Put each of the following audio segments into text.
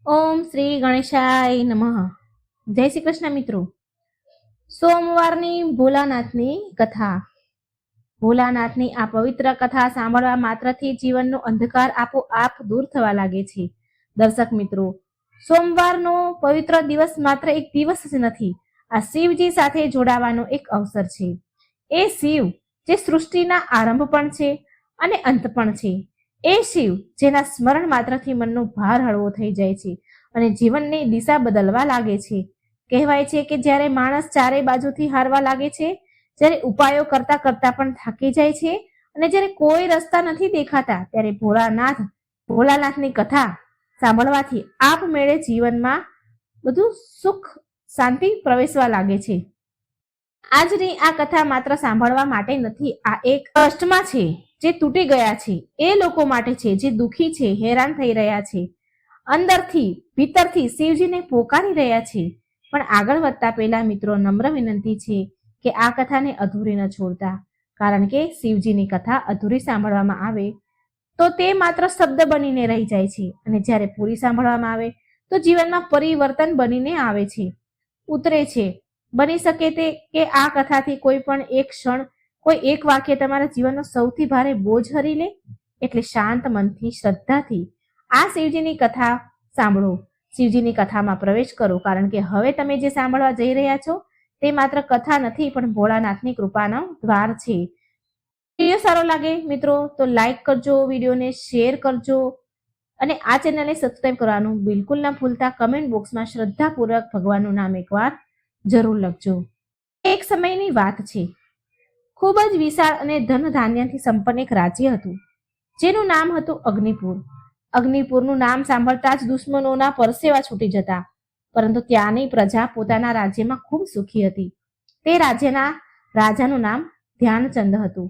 ઓમ શ્રી ગણેશાય નમઃ. જય શ્રી કૃષ્ણ મિત્રો. સોમવારની ભોલાનાથની કથા. ભોલાનાથની આ પવિત્ર કથા સાંભળવા માત્રથી જીવનનો અંધકાર આપોઆપ દૂર થવા લાગે છે. દર્શક મિત્રો, સોમવારનો પવિત્ર દિવસ માત્ર એક દિવસ જ નથી, આ શિવજી સાથે જોડાવાનો એક અવસર છે. એ શિવ જે સૃષ્ટિના આરંભ પણ છે અને અંત પણ છે. એ શિવ જેના સ્મરણ માત્રથી મનનો ભાર હળવો થઈ જાય છે અને જીવનની દિશા બદલવા લાગે છે. કહેવાય છે કે જ્યારે માણસ ચારે બાજુથી હારવા લાગે છે, જ્યારે ઉપાયો કરતા કરતા પણ થાકી જાય છે અને જ્યારે કોઈ રસ્તા નથી દેખાતા, ત્યારે ભોલાનાથની કથા સાંભળવાથી આપમેળે જીવનમાં બધું સુખ શાંતિ પ્રવેશવા લાગે છે. આજની આ કથા માત્ર સાંભળવા માટે નથી, આ એક કષ્ટમાં છે જે તૂટી ગયા છે, એ લોકો માટે છે જે દુઃખી છે, હેરાન થઈ રહ્યા છે, અંદરથી ભીતરથી શિવજીને પોકારી રહ્યા છે. પણ આગળ વધતા પહેલા મિત્રો, નમ્ર વિનંતી છે કે આ કથાને અધૂરી ન છોડતા, કારણ કે શિવજીની કથા અધૂરી સાંભળવામાં આવે તો તે માત્ર શબ્દ બનીને રહી જાય છે અને જ્યારે પૂરી સાંભળવામાં આવે તો જીવનમાં પરિવર્તન બનીને આવે છે, ઉતરે છે. બની શકે તે કે આ કથાથી કોઈ પણ એક ક્ષણ, કોઈ એક વાક્ય તમારા જીવનનો સૌથી ભારે બોજ હરી લે. એટલે શાંત મનથી, શ્રદ્ધાથી આ શિવજીની કથા સાંભળો, શિવજીની કથામાં પ્રવેશ કરો, કારણ કે હવે તમે જે સાંભળવા જઈ રહ્યા છો તે માત્ર કથા નથી, પણ ભોળાનાથની કૃપાનો દ્વાર છે. વિડીયો સારો લાગે મિત્રો તો લાઈક કરજો, વિડીયોને શેર કરજો અને આ ચેનલને સબસ્ક્રાઈબ કરવાનું બિલકુલ ના ભૂલતા. કમેન્ટ બોક્સમાં શ્રદ્ધાપૂર્વક ભગવાનનું નામ એકવાર જરૂર લખજો. એક સમયની વાત છે. ખૂબ જ વિશાળ અને ધન ધાન્યથી સંપન્ન એક રાજ્ય હતું, જેનું નામ હતું અગ્નિપુર. અગ્નિપુરનું નામ સાંભળતા જ દુશ્મનોના પરસેવા છૂટી જતા, પરંતુ ત્યાંની પ્રજા પોતાના રાજ્યમાં ખૂબ સુખી હતી. તે રાજ્યના રાજાનું નામ ધ્યાનચંદ હતું.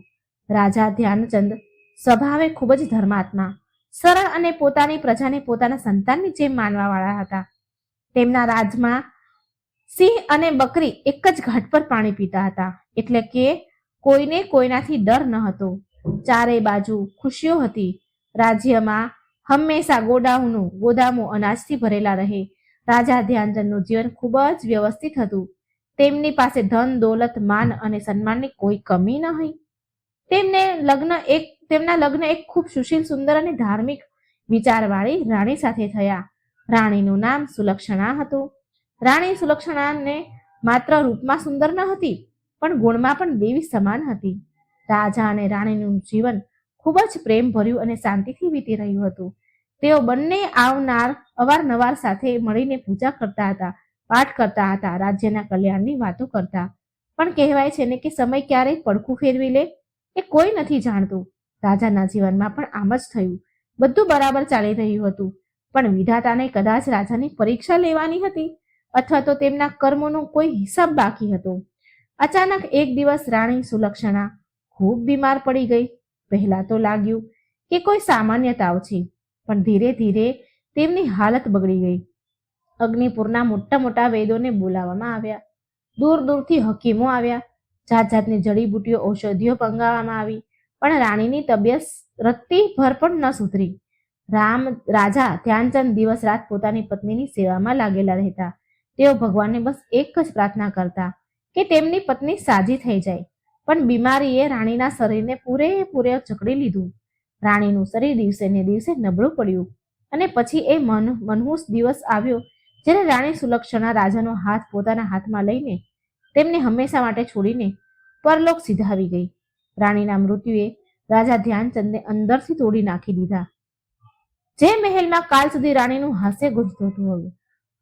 રાજા ધ્યાનચંદ સ્વભાવે ખૂબ જ ધર્માત્મા, સરળ અને પોતાની પ્રજાને પોતાના સંતાનની જેમ માનવા વાળા હતા. તેમના રાજમાં સિંહ અને બકરી એક જ ઘાટ પર પાણી પીતા હતા, એટલે કે કોઈને કોઈનાથી ડર ન હતો. ચારે બાજુ ખુશીઓ હતી. રાજ્યમાં હંમેશા ગોદામો અનાજથી ભરેલા રહે. રાજા ધ્યાનચંદનું જીવન ખૂબ જ વ્યવસ્થિત હતું. તેમની પાસે ધન, દોલત, માન અને સન્માનની કોઈ કમી ન હતી. તેમના લગ્ન એક ખૂબ સુશીલ, સુંદર અને ધાર્મિક વિચારવાળી રાણી સાથે થયા. રાણીનું નામ સુલક્ષણા હતું. રાણી સુલક્ષણાને માત્ર રૂપમાં સુંદર ન હતી, પણ ગુણમાં પણ દેવી સમાન હતી. રાજા અને રાણીનું જીવન ખૂબ જ પ્રેમ ભર્યું અને શાંતિથી વીતી રહ્યું હતું. તેઓ બંને અવારનવાર સાથે મળીને પૂજા કરતા હતા, પાઠ કરતા હતા, રાજ્યના કલ્યાણની વાતો કરતા. પણ કહેવાય છે ને કે સમય ક્યારેય પડખું ફેરવી લે એ કોઈ નથી જાણતું. રાજાના જીવનમાં પણ આમ જ થયું. બધું બરાબર ચાલી રહ્યું હતું, પણ વિધાતાને કદાચ રાજાની પરીક્ષા લેવાની હતી, અથવા તો તેમના કર્મોનો કોઈ હિસાબ બાકી હતો. અચાનક એક દિવસ રાણી સુલક્ષણા ખૂબ બીમાર પડી ગઈ. પહેલા તો લાગ્યું કે કોઈ સામાન્ય તાવ છે, પણ ધીરે ધીરે તેમની હાલત બગડી ગઈ. અગ્નિપુરના મોટા મોટા વૈદોને બોલાવવામાં આવ્યા. દૂર દૂરથી હકીમો આવ્યા. જાત જાતની જડીબુટીઓ, ઔષધિઓ મંગાવવામાં આવી, પણ રાણીની તબિયત રત્તી ભર પણ ન સુધરી. રાજા ધ્યાનચંદ દિવસ રાત પોતાની પત્નીની સેવામાં લાગેલા રહેતા. તેઓ ભગવાનને બસ એક જ પ્રાર્થના કરતા કે તેમની પત્ની સાજી થઈ જાય. પણ બીમારીએ રાણીના શરીરને પૂરેપૂરે જકડી લીધું. રાણીનું શરીર દિવસે ને દિવસે નબળું પડ્યું અને પછી એ મનહૂસ દિવસ આવ્યો જ્યારે રાણી સુલક્ષણા રાજાનો હાથ પોતાના હાથમાં લઈને તેમને હંમેશા માટે છોડીને પરલોક સિધાવી ગઈ. રાણીના મૃત્યુએ રાજા ધ્યાનચંદને અંદરથી તોડી નાખી દીધા. જે મહેલમાં કાલ સુધી રાણીનું હાસ્ય ગુંજતું હતું,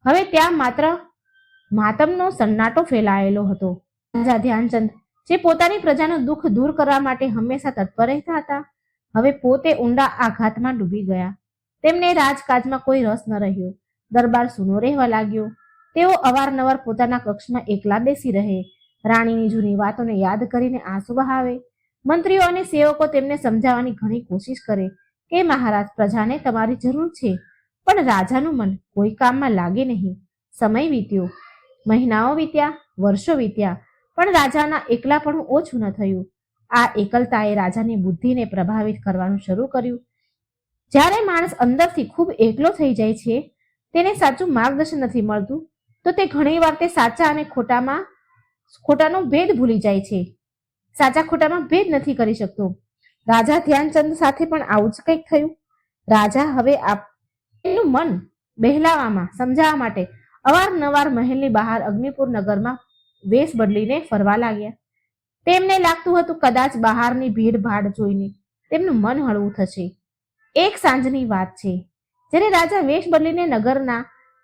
હવે ત્યાં માત્ર માતમનો સન્નાટો ફેલાયેલો હતો. રાજા ધ્યાનચંદ, જે પોતાની પ્રજાનું દુઃખ દૂર કરવા માટે હંમેશા તત્પર રહેતા હતા, હવે પોતે ઊંડા આઘાતમાં ડૂબી ગયા. તેમને રાજકાજમાં કોઈ રસ ન રહ્યો. દરબાર સૂનો રહેવા લાગ્યો. તેઓ અવારનવાર પોતાના કક્ષમાં એકલા બેસી રહે, રાણીની જૂની વાતોને યાદ કરીને આંસુ બહાવે. મંત્રીઓ અને સેવકો તેમને સમજાવવાની ઘણી કોશિશ કરે કે મહારાજ, પ્રજાને તમારી જરૂર છે. પણ રાજાનું મન કોઈ કામમાં લાગે નહીં. સમય વીત્યો, મહિનાઓ વીત્યા, વર્ષો વીત્યા, પણ રાજાના એકલાપણું ઓછું ન થયું. આ એકલતાએ રાજાની બુદ્ધિને પ્રભાવિત કરવાનું શરૂ કર્યું. જ્યારે માણસ અંદરથી ખૂબ એકલો થઈ જાય છે, તેને સાચું માર્ગદર્શન નથી મળતું, તો તે ઘણીવાર તે સાચા અને ખોટાનો ભેદ ભૂલી જાય છે, સાચા ખોટામાં ભેદ નથી કરી શકતો. રાજા ધ્યાનચંદ સાથે પણ આવું જ કંઈક થયું. રાજા હવે એમનું મન બહેલાવામાં સમજાવવા માટે અવારનવાર મહેલની બહાર અગ્નિપુર નગરમાં વેશ બદલીને ફરવા લાગ્યા. તેમને લાગતું હતું કદાચ બહારની ભીડ ભાડ જોઈને તેમનું મન હળવું થશે. એક સાંજની વાત છે, જ્યારે રાજા વેશ બદલીને નગરના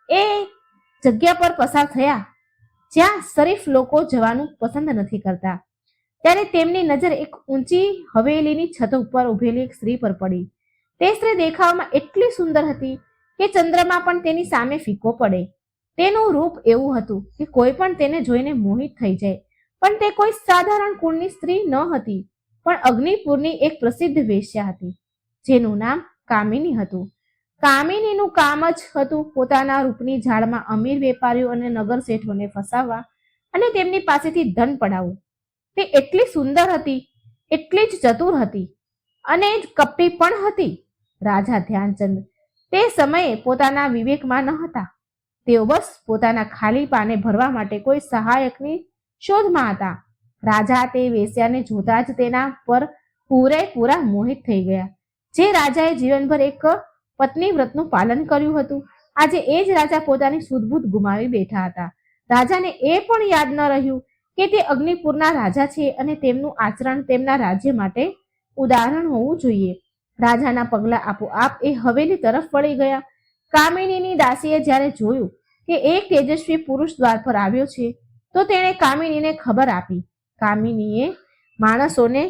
એ જગ્યા પર પસાર થયા જ્યાં શરીફ લોકો જવાનું પસંદ નથી કરતા, ત્યારે તેમની નજર એક ઊંચી હવેલીની છત ઉપર ઉભેલી એક સ્ત્રી પર પડી. તે સ્ત્રી દેખાવમાં એટલી સુંદર હતી કે ચંદ્રમાં પણ તેની સામે ફીકો પડે. તેનું રૂપ એવું હતું કે કોઈ પણ તેને જોઈને મોહિત થઈ જાય. પણ તે કોઈ સાધારણ કુળની સ્ત્રી ન હતી, પણ અગ્નિપુરની એક પ્રસિદ્ધ વેશ્યા હતી જેનું નામ કામિની હતું. કામિનીનું કામ જ હતું પોતાના રૂપની ઝાડમાં અમીર વેપારીઓ અને નગર શેઠોને ફસાવવા અને તેમની પાસેથી ધન પડાવવું. તે એટલી સુંદર હતી, એટલી જ ચતુર હતી અને કપટી પણ હતી. રાજા ધ્યાનચંદ તે સમયે પોતાના વિવેકમાં ન હતા. તેઓ બસ પોતાના ખાલી પાને ભરવા માટે કોઈ સહાયકની શોધમાં હતા. રાજા તે વેશ્યાને જોતા જ તેના પર પૂરેપૂરા મોહિત થઈ ગયા. જે રાજાએ જીવનભર એક પત્ની વ્રતનું પાલન કર્યું હતું, આજે એ જ રાજા પોતાની સુધબુધ ગુમાવી બેઠા હતા. રાજાને એ પણ યાદ ન રહ્યું કે તે અગ્નિપુરના રાજા છે અને તેમનું આચરણ તેમના રાજ્ય માટે ઉદાહરણ હોવું જોઈએ. રાજાના પગલા આપોઆપ એ હવેલી તરફ વળી ગયા. કામિનીની દાસીએ જ્યારે જોયું કે એક તેજસ્વી પુરુષ દ્વાર પર આવ્યો છે, તો તેણે કામિનીને ખબર આપી. કામિનીએ માણસોની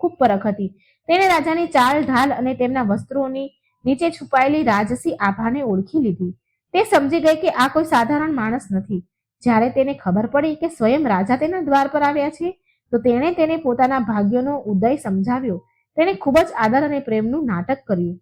ખૂબ પરખ હતી. તેણે રાજાની ચાલ ઢાલ અને તેમના વસ્ત્રોની નીચે છુપાયેલી રાજસી આભાને ઓળખી લીધી. તે સમજી ગઈ કે આ કોઈ સાધારણ માણસ નથી. જ્યારે તેને ખબર પડી કે સ્વયં રાજા તેના દ્વાર પર આવ્યા છે, તો તેણે તેને પોતાના ભાગ્યનો ઉદય સમજાવ્યો. તેણે ખૂબ જ આદર અને પ્રેમનું નાટક કર્યું,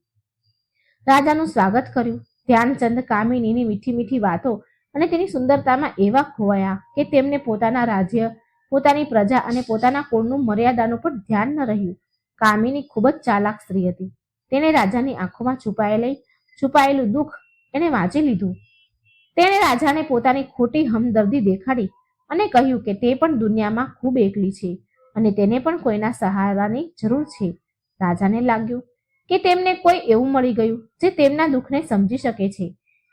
રાજાનું સ્વાગત કર્યું. ધ્યાનચંદ કામિનીની મીઠી મીઠી વાતો અને તેની સુંદરતામાં એવા ખોવાયા કે તેમને પોતાના રાજ્ય, પોતાની પ્રજા અને પોતાના કુળનું મર્યાદાનું પણ ધ્યાન ન રહ્યું. કામિની ખૂબ જ ચાલાક સ્ત્રી હતી. તેણે રાજાની આંખોમાં છુપાયેલું દુઃખ એને વાંચી લીધું. તેણે રાજાને પોતાની ખોટી હમદર્દી દેખાડી અને કહ્યું કે તે પણ દુનિયામાં ખૂબ એકલી છે અને તેને પણ કોઈના સહારાની જરૂર છે. રાજાને લાગ્યું કે તેમને કોઈ એવું મળી ગયું જે તેમના દુઃખને સમજી શકે છે.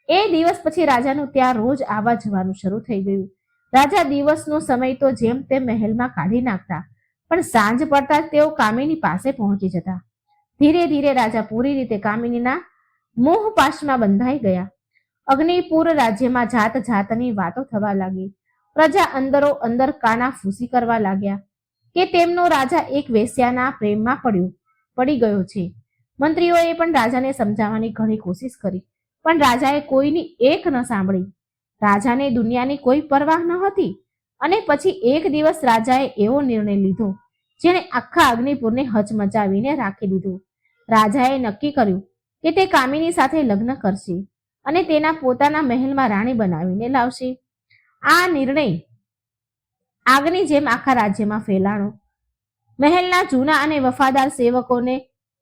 એ દિવસ પછી રાજાનું ત્યાં રોજ આવવા જવાનું શરૂ થઈ ગયું. રાજા દિવસનો સમય તો જેમ તેમ મહેલમાં કાઢી નાખતા, પણ સાંજ પડતા તેઓ કામિની પાસે પહોંચી જતા. ધીરે ધીરે રાજા પૂરી રીતે કામિનીના મોહપાશમાં બંધાઈ ગયા. અગ્નિપુર રાજ્યમાં જાત જાતની વાતો થવા લાગી. પ્રજા અંદરો અંદર કાના ફૂસી કરવા લાગ્યા કે તેમનો રાજા એક વેશ્યાના પ્રેમમાં પડી ગયો છે. મંત્રીઓએ પણ રાજાને સમજાવવાની ઘણી કોશિશ કરી, પણ રાજાએ કોઈની એક ન સાંભળી. રાજાને દુનિયાની કોઈ પરવાહ ન હતી અને પછી એક દિવસ રાજાએ એવો નિર્ણય લીધો જેણે આખા અગ્નિપુરને હચમચાવીને રાખી દીધું. રાજાએ નક્કી કર્યું કે તે કામિની સાથે લગ્ન કરશે અને તેના પોતાના મહેલમાં રાણી બનાવીને લાવશે. આ નિર્ણય આગની જેમ આખા રાજ્યમાં ફેલાણો. મહેલના જૂના અને વફાદાર સેવકોને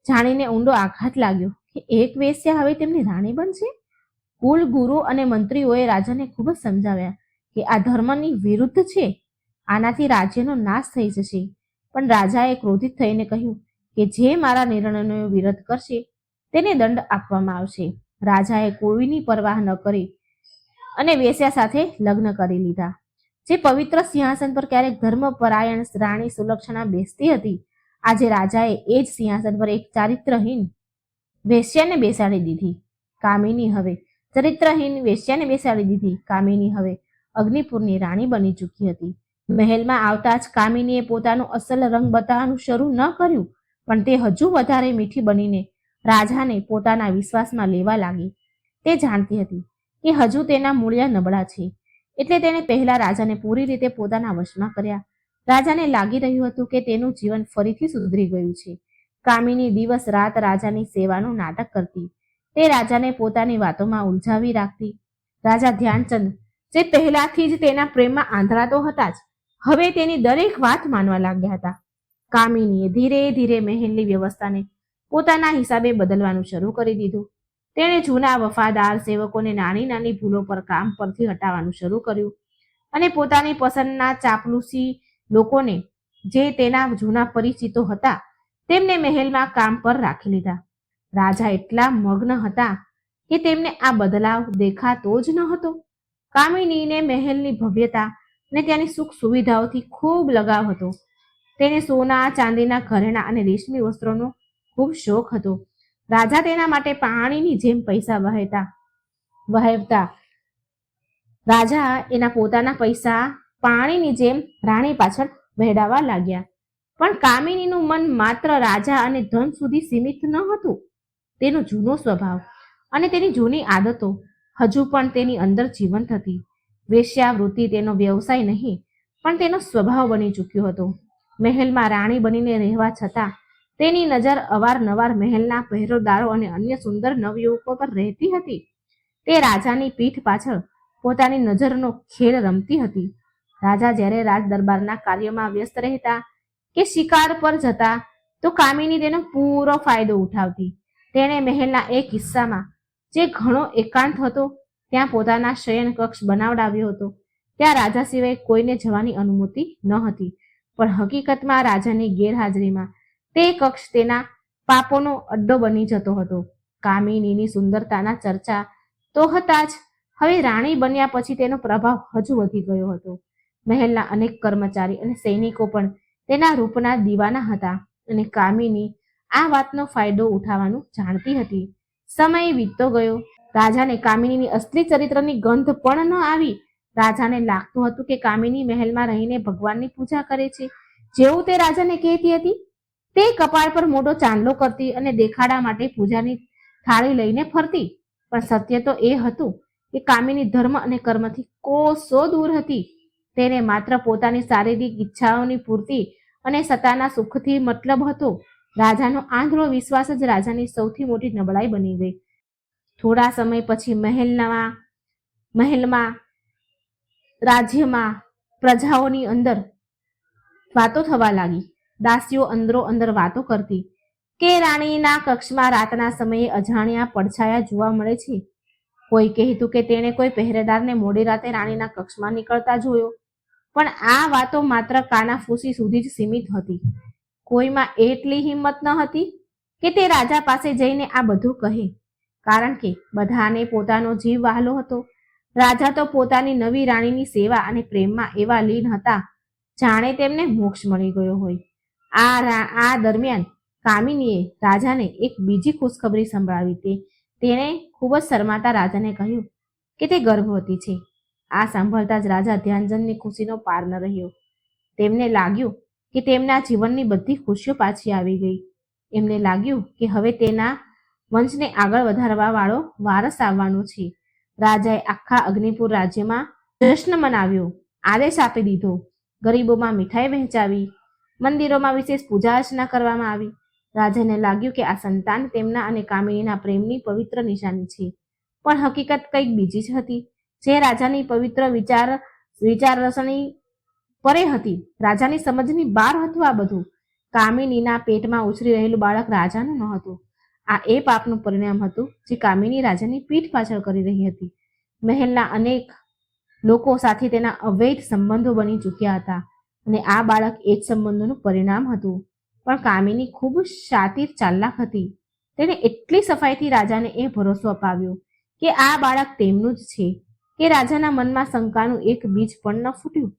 જાણીને ઊંડો આઘાત લાગ્યો કે એક વેશ્યા હવે તેમની રાણી બનશે. કુલ ગુરુ અને મંત્રીઓએ રાજાને ખૂબ જ સમજાવ્યા કે આ ધર્મની વિરુદ્ધ છે, આનાથી રાજ્યનો નાશ થઈ જશે. પણ રાજાએ ક્રોધિત થઈને કહ્યું કે જે મારા નિર્ણયનો વિરોધ કરશે તેને દંડ આપવામાં આવશે. રાજાએ કોઈની પરવાહ ન કરી અને વેશ્યા સાથે લગ્ન કરી લીધા. જે પવિત્ર સિંહાસન પર ક્યારેક ધર્મપરાયણ રાણી સુલક્ષણા બેસતી હતી, આજે રાજાએ એ જ સિંહાસન પર એક ચારિત્રહીન વેશ્યાને બેસાડી દીધી. કામિની હવે અગ્નિપુરની રાણી બની ચૂકી હતી. મહેલમાં આવતા જ કામિનીએ પોતાનો અસલ રંગ બતાવવાનું શરૂ ન કર્યું, પણ તે હજુ વધારે મીઠી બનીને રાજાને પોતાના વિશ્વાસમાં લેવા લાગી. તે જાણતી હતી કે હજુ તેના મૂળિયા નબળા છે, એટલે તેણે પહેલા રાજાને પૂરી રીતે પોતાના વશમાં કર્યા. રાજાને લાગી રહ્યું હતું કે તેનું જીવન ફરીથી સુધરી ગયું છે. કામિની દિવસ રાત રાજાની સેવાનું નાટક કરતી. તે રાજાને પોતાની વાતોમાં ઉલઝાવી રાખતી. રાજા ધ્યાનચંદ, જે પહેલાથી જ તેના પ્રેમમાં આંધળા તો હતા જ, હવે તેની દરેક વાત માનવા લાગ્યા હતા. કામિનીએ ધીરે ધીરે મહેલની વ્યવસ્થાને પોતાના હિસાબે બદલવાનું શરૂ કરી દીધું. તેણે જૂના વફાદાર સેવકોને નાની નાની ભૂલો પર કામ પરથી હટાવવાનું શરૂ કર્યું અને પોતાની પસંદના ચાપલુસી લોકોને, જે તેના જૂના પરિચિતો હતા, તેમને મહેલમાં કામ પર રાખી લીધા. રાજા એટલા મગ્ન હતા કે તેમને આ બદલાવ દેખાતો જ ન હતો. કામિનીને મહેલની ભવ્યતા અને ત્યાંની સુખ સુવિધાઓથી ખૂબ લગાવ હતો. તેને સોના ચાંદીના ઘરેણાં અને રેશમી વસ્ત્રોનો ખૂબ શોખ હતો. રાજા તેના માટે પાણીની જેમ પૈસા વહેવતા. રાજા એના પોતાના પૈસા પાણીની જેમ રાણી પાછળ વહેડાવા લાગ્યા. પણ કામિનીનું મન માત્ર રાજા અને ધન સુધી સીમિત ન હતું. તેનો જૂનો સ્વભાવ અને તેની જૂની આદતો હજુ પણ તેની અંદર જીવંત હતી. વેશ્યાવૃત્તિ તેનો વ્યવસાય નહીં, પણ તેનો સ્વભાવ બની ચૂક્યો હતો. મહેલમાં રાણી બનીને રહેવા છતાં તેની નજર અવારનવાર મહેલના પહેરેદારો અને અન્ય સુંદર નવયુવકો પર રહેતી હતી. તે રાજાની પીઠ પાછળ પોતાની નજરનો ખેલ રમતી હતી. રાજા જ્યારે રાજ દરબારના કાર્યોમાં વ્યસ્ત રહેતા કે શિકાર પર જતા તો કામિની તેનો પૂરો ફાયદો ઉઠાવતી. તેણે મહેલના એક હિસ્સામાં, જે ઘણો એકાંત હતો, ત્યાં પોતાના શયન કક્ષ બનાવડાવ્યો હતો. ત્યાં રાજા સિવાય કોઈને જવાની અનુમતિ ન હતી, પણ હકીકતમાં રાજાની ગેરહાજરીમાં તે કક્ષ તેના પાપોનો અડ્ડો બની જતો હતો. કામિનીની સુંદરતાના ચર્ચા તો હતા જ, હવે રાણી બન્યા પછી તેનો પ્રભાવ હજુ વધી ગયો હતો. મહેલના અનેક કર્મચારી અને સૈનિકો પણ તેના રૂપના દીવાના હતા અને કામિની આ વાતનો ફાયદો ઉઠાવવાનું જાણતી હતી. સમય વીતતો ગયો. રાજાને કામિનીની અસલી ચરિત્રની ગંધ પણ ન આવી. રાજાને લાગતું હતું કે કામિની મહેલમાં રહીને ભગવાનની પૂજા કરે છે, જેવું તે રાજાને કહેતી હતી. તે કપાળ પર મોટો ચાંદલો કરતી અને દેખાડા માટે પૂજાની થાળી લઈને ફરતી. પણ સત્ય તો એ હતું કે કામિની ધર્મ અને કર્મથી કોસો દૂર હતી. તેને માત્ર પોતાની શારીરિક ઈચ્છાઓની પૂર્તિ અને સત્તાના સુખથી મતલબ હતો. રાજાનો આંધળો વિશ્વાસ જ રાજાની સૌથી મોટી નબળાઈ બની ગઈ. થોડા સમય પછી મહેલમાં, રાજ્યમાં, પ્રજાઓની અંદર વાતો થવા લાગી. દાસીઓ અંદરો અંદર વાતો કરતી કે રાણીના કક્ષમાં રાતના સમયે અજાણ્યા પડછાયા જોવા મળે છે. કોઈ કહેતું કે તેણે કોઈ પહેરેદારને મોડી રાતે રાણીના કક્ષમાં નીકળતા જોયો. પણ આ વાતો માત્ર કાનાફૂસી સુધી જ સીમિત હતી. કોઈમાં એટલી હિંમત ન હતી કે તે રાજા પાસે જઈને આ બધું કહે, કારણ કે બધાને પોતાનો જીવ વહાલો હતો. રાજા તો પોતાની નવી રાણીની સેવા અને પ્રેમમાં એવા લીન હતા જાણે તેમને મોક્ષ મળી ગયો હોય. આ દરમિયાન કામિનીએ રાજાને એક બીજી ખુશખબરી સંભળાવી. તેણે ખૂબ જ શરમાતા રાજાને કહ્યું કે તે ગર્ભવતી છે. આ સાંભળતા જ રાજા ધ્યાનચંદની ખુશીનો પાર ન રહ્યો. તેમને લાગ્યું કે તેમના જીવનની બધી ખુશીઓ પાછી આવી ગઈ. એમને લાગ્યું કે હવે તેના વંશને આગળ વધારવા વાળો વારસ આવવાનો છે. રાજાએ આખા અગ્નિપુર રાજ્યમાં જશ્ન મનાવ્યો. આદેશ આપી દીધો. ગરીબોમાં મીઠાઈ વહેંચાવી. મંદિરોમાં વિશેષ પૂજા અર્ચના કરવામાં આવી. રાજાને લાગ્યું કે આ સંતાન તેમના અને કામિનીના પ્રેમની પવિત્ર નિશાની છે. પણ હકીકત કંઈક બીજી જ હતી, જે રાજાની પવિત્ર વિચારસરણી પરે હતી. રાજાની સમજની બહાર હતું આ બધું. કામિનીના પેટમાં ઉછરી રહેલું બાળક રાજાનું ન હતું. આ એ પાપનું પરિણામ હતું જે કામિની રાજાની પીઠ પાછળ કરી રહી હતી. મહેલના અનેક લોકો સાથે તેના અવૈધ સંબંધો બની ચૂક્યા હતા અને આ બાળક એ જ સંબંધોનું પરિણામ હતું. પણ કામિની ખૂબ શાતિર ચાલાક હતી. તેણે એટલી સફાઈથી રાજાને એ ભરોસો અપાવ્યો કે આ બાળક તેમનું જ છે કે રાજાના મનમાં શંકાનું એક બીજ પણ ન ફૂટ્યું.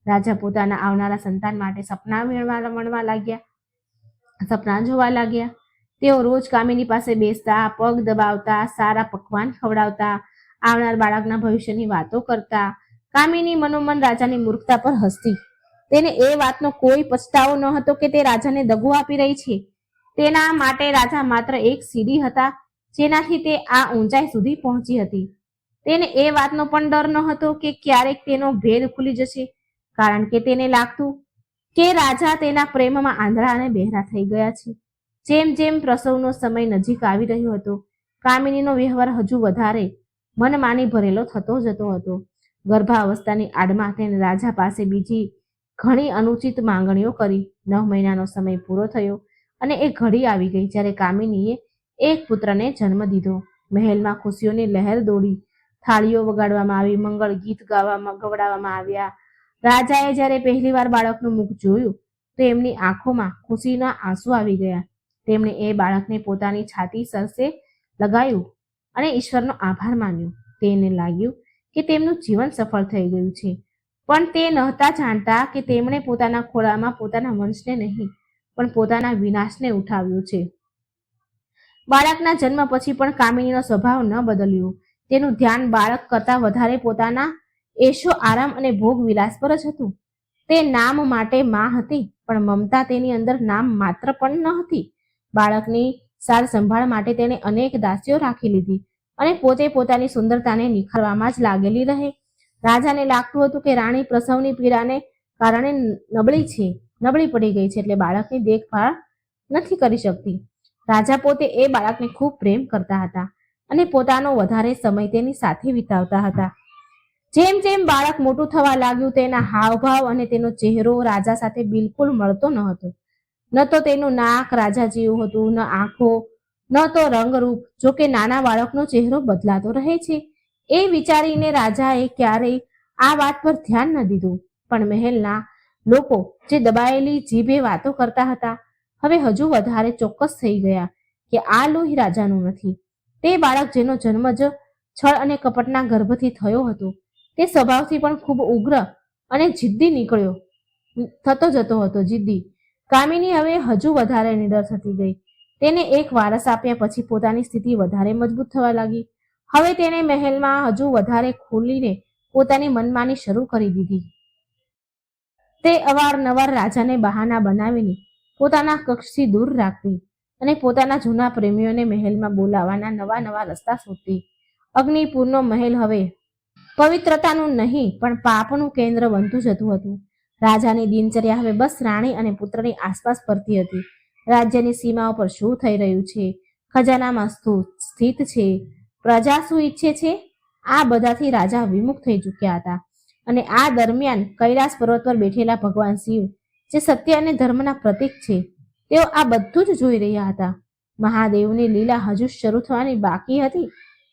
રાજા પોતાના આવનારા સંતાન માટે સપના જોવા લાગ્યા. તેઓ રોજ કામિની પાસે બેસતા, પગ દબાવતા, સારા પકવાન ખવડાવતા, આવનાર બાળકના ભવિષ્યની વાતો કરતા. કામિની મનોમન રાજાની મૂર્ખતા પર હસતી. તેને એ વાતનો કોઈ પછતાવો ન હતો કે તે રાજાને દગો આપી રહી છે. તેના માટે રાજા માત્ર એક સીડી હતા જેનાથી તે આ ઊંચાઈ સુધી પહોંચી હતી. તેને એ વાતનો પણ ડર ન હતો કે ક્યારેક તેનો ભેદ ખુલી જશે, કારણ કે તેને લાગતું કે રાજા તેના પ્રેમમાં આંધળા અને બહેરા થઈ ગયા છે. જેમ જેમ પ્રસવનો સમય નજીક આવી રહ્યો હતો, કામિનીનો વ્યવહાર હજુ વધારે મનમાની ભરેલો થતો જતો હતો. ગર્ભાવસ્થાની આડમાં તેને રાજા પાસે બીજી ઘણી અનુચિત માંગણીઓ કરી. 9 મહિનાનો સમય પૂરો થયો અને એ ઘડી આવી ગઈ જ્યારે કામિનીએ એક પુત્રને જન્મ દીધો. મહેલમાં ખુશીઓની લહેર દોડી. થાળીઓ વગાડવામાં આવી, મંગળ ગીત ગવડાવવામાં આવ્યા. રાજાએ જ્યારે પહેલીવાર બાળકનું મુખ જોયું તો એમની આંખોમાં ખુશીના આંસુ આવી ગયા. તેમણે એ બાળકને પોતાની છાતી સરસે લગાવ્યું અને ઈશ્વરનો આભાર માન્યો. તેને લાગ્યું કે તેમનું જીવન સફળ થઈ ગયું છે, પણ તે નહોતા જાણતા કે તેમણે પોતાના ખોળામાં પોતાના વંશને નહીં પણ પોતાના વિનાશને ઉઠાવ્યો છે. બાળકના જન્મ પછી પણ કામિનીનો સ્વભાવ ન બદલ્યો. તેનું ધ્યાન બાળક કરતાં વધારે પોતાના એશો આરામ અને ભોગ વિલાસ પર જ હતું. તે નામ માટે માં હતી, પણ મમતા તેની અંદર નામ માત્ર પણ ન હતી. બાળકની સાર સંભાળ માટે તેણે અનેક દાસીઓ રાખી લીધી અને પોતે પોતાની સુંદરતાને નિખારવામાં જ લાગેલી રહે. રાજાને લાગતું હતું કે રાણી પ્રસવની પીડાને કારણે નબળી પડી ગઈ છે, એટલે બાળકની દેખભાળ નથી કરી શકતી. રાજા પોતે એ બાળકને ખૂબ પ્રેમ કરતા હતા અને પોતાનો વધારે સમય તેની સાથે વિતાવતા હતા. જેમ જેમ બાળક મોટું થવા લાગ્યું, તેના હાવભાવ અને તેનો ચહેરો રાજા સાથે બિલકુલ મળતો ન હતો. ન તો તેનું નાક રાજા જેવું હતું, ન આંખો, ન તો રંગરૂપ. જો કે નાના બાળકનો ચહેરો બદલાતો રહે છે એ વિચારીને રાજાએ ક્યારેય આ વાત પર ધ્યાન ન દીધું. પણ મહેલના લોકો જે દબાયેલી જીભે વાતો કરતા હતા, હવે હજુ વધારે ચોક્કસ થઈ ગયા કે આ લોહી રાજાનું નથી. તે બાળક જેનો જન્મ જ છળ અને કપટના ગર્ભથી થયો હતો, તે સ્વભાવથી પણ ખૂબ ઉગ્ર અને જિદ્દી થતો જતો હતો. કામિની હવે હજુ વધારે નિડર થતી ગઈ. તેને એક વારસ આપ્યા પછી પોતાની સ્થિતિ વધારે મજબૂત થવા લાગી. હવે તેણે મહેલમાં હજુ વધારે ખુલીને પોતાની મનમાની શરૂ કરી દીધી. તે અવારનવાર રાજાને બહાના બનાવીને પોતાના કક્ષથી દૂર રાખતી અને પોતાના જૂના પ્રેમીઓને મહેલમાં બોલાવવાના નવા રસ્તા શોધતી. અગ્નિપુરનો મહેલ હવે પવિત્રતાનું નહીં પણ પાપનું કેન્દ્ર બનતું જતું હતું. રાજાની દિનચર્યા હવે બસ રાણી અને પુત્રની આસપાસ ફરતી હતી. રાજ્યની સીમાઓ પર શું થઈ રહ્યું છે, ખજાનામાં સ્થિત છે, પ્રજા શું ઈચ્છે છે, આ બધાથી રાજા વિમુખ થઈ ચૂક્યા હતા. અને આ દરમિયાન કૈલાસ પર્વત પર બેઠેલા ભગવાન શિવ, જે સત્ય અને ધર્મના પ્રતીક છે, તેઓ આ બધું જ જોઈ રહ્યા હતા. મહાદેવની લીલા હજુ શરૂ થવાની બાકી હતી.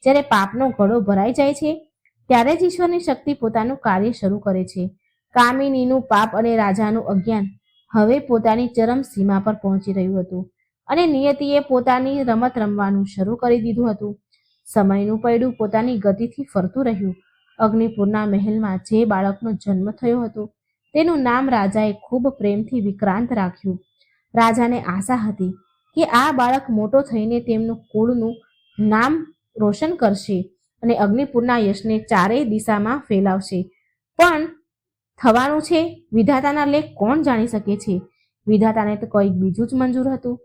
જ્યારે પાપનો ઘડો ભરાઈ જાય છે, ત્યારે જ ઈશ્વરની શક્તિ પોતાનું કાર્ય શરૂ કરે છે. કામિનીનું પાપ અને રાજાનું અજ્ઞાન હવે પોતાની ચરમ સીમા પર પહોંચી રહ્યું હતું અને નિયતિએ પોતાની રમત રમવાનું શરૂ કરી દીધું હતું. સમયનું પૈડું પોતાની ગતિથી ફરતું રહ્યું. અગ્નિપુરના મહેલમાં જે બાળકનો જન્મ થયો હતો, તેનું નામ રાજાએ ખૂબ પ્રેમથી વિક્રાંત રાખ્યું. રાજાને આશા હતી કે આ બાળક મોટો થઈને તેમનું કુળનું નામ રોશન કરશે અને અગ્નિપુરના યશને ચારેય દિશામાં ફેલાવશે. પણ થવાનું છે વિધાતાના લેખ કોણ જાણી શકે છે? વિધાતાને તો કંઈક બીજું જ મંજૂર હતું.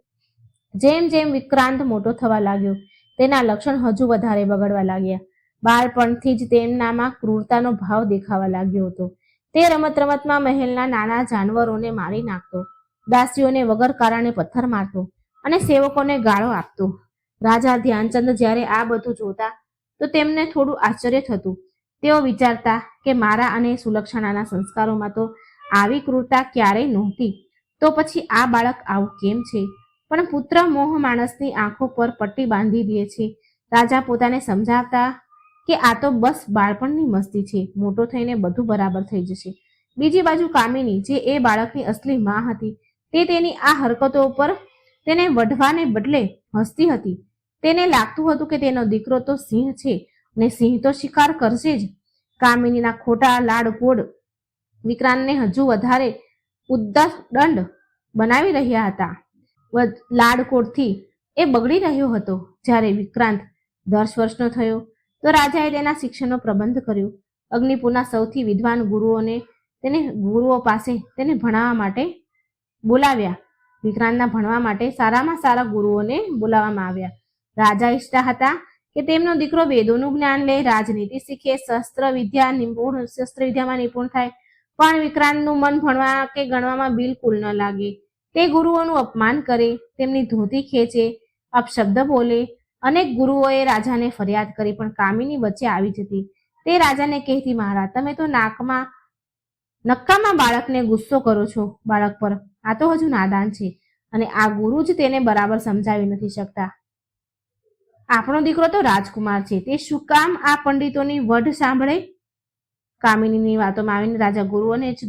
જેમ જેમ વિક્રાંત મોટો થવા લાગ્યો, તેના લક્ષણ હજુ વધારે બગડવા લાગ્યા. બાળપણથી જ તેમનામાં ક્રૂરતાનો ભાવ દેખાવા લાગ્યો હતો. તે રમતમાં મહેલના નાના જાનવરોને મારી નાખતો, દાસીઓને વગર કારણે પથ્થર મારતો અને સેવકોને ગાળો આપતો. રાજા ધ્યાનચંદ જ્યારે આ બધું જોતા તો તેમને થોડું આશ્ચર્ય થતું. તેઓ વિચારતા કે મારા અને સુલક્ષણાના સંસ્કારોમાં તો આવી ક્રૂરતા ક્યારેય નહોતી, તો પછી આ બાળક આવું કેમ છે? પણ પુત્ર મોહ માણસની આંખો પર પટ્ટી બાંધી દે છે. રાજા પોતાને સમજાવતા કે આ તો બસ બાળપણની મસ્તી છે, મોટો થઈને બધું બરાબર થઈ જશે. બીજી બાજુ કામિની, જે એ બાળકની અસલી માં હતી, તે તેની આ હરકતો ઉપર તેને વઢવાને બદલે હસતી હતી. તેને લાગતું હતું કે તેનો દીકરો તો સિંહ છે અને સિંહ તો શિકાર કરશે જ. કામિનીના ખોટા લાડકોડ વિક્રાંતને હજુ વધારે ઉદ્દંડ બનાવી રહ્યા હતા. લાડકોડથી એ બગડી રહ્યો હતો. જ્યારે વિક્રાંત 10 વર્ષનો થયો તો રાજાએ તેના શિક્ષણનો પ્રબંધ કર્યો. અગ્નિપુરના સૌથી વિદ્વાન ગુરુઓ પાસે તેને ભણાવવા માટે બોલાવ્યા. વિક્રાંતના ભણવા માટે સારામાં સારા ગુરુઓને બોલાવવામાં આવ્યા. રાજા ઈચ્છતા હતા કે તેમનો દીકરો વેદોનું જ્ઞાન લે, રાજનીતિ શીખે, શસ્ત્રવિદ્યામાં નિપુણ થાય. પણ વિક્રાંતનું મન ભણવા કે ગણવામાં બિલકુલ ન લાગે. તે ગુરુઓનું અપમાન કરે, તેમની ધોતી ખેંચે, અપશબ્દ બોલે. અનેક ગુરુઓએ રાજાને ફરિયાદ કરી, પણ કામિની વચ્ચે આવી જતી. તે રાજાને કહેતી, મહારાજ, તમે તો નક્કામાં બાળકને ગુસ્સો કરો છો બાળક પર. આ તો હજુ નાદાન છે અને આ ગુરુ જ તેને બરાબર સમજાવી નથી શકતા. આપણો દીકરો તો રાજકુમાર છે, તે શું કામ આ પંડિતોની વઢ સાંભળે? કામિનીની વાતોમાં આવીને રાજા ગુરુઓને જ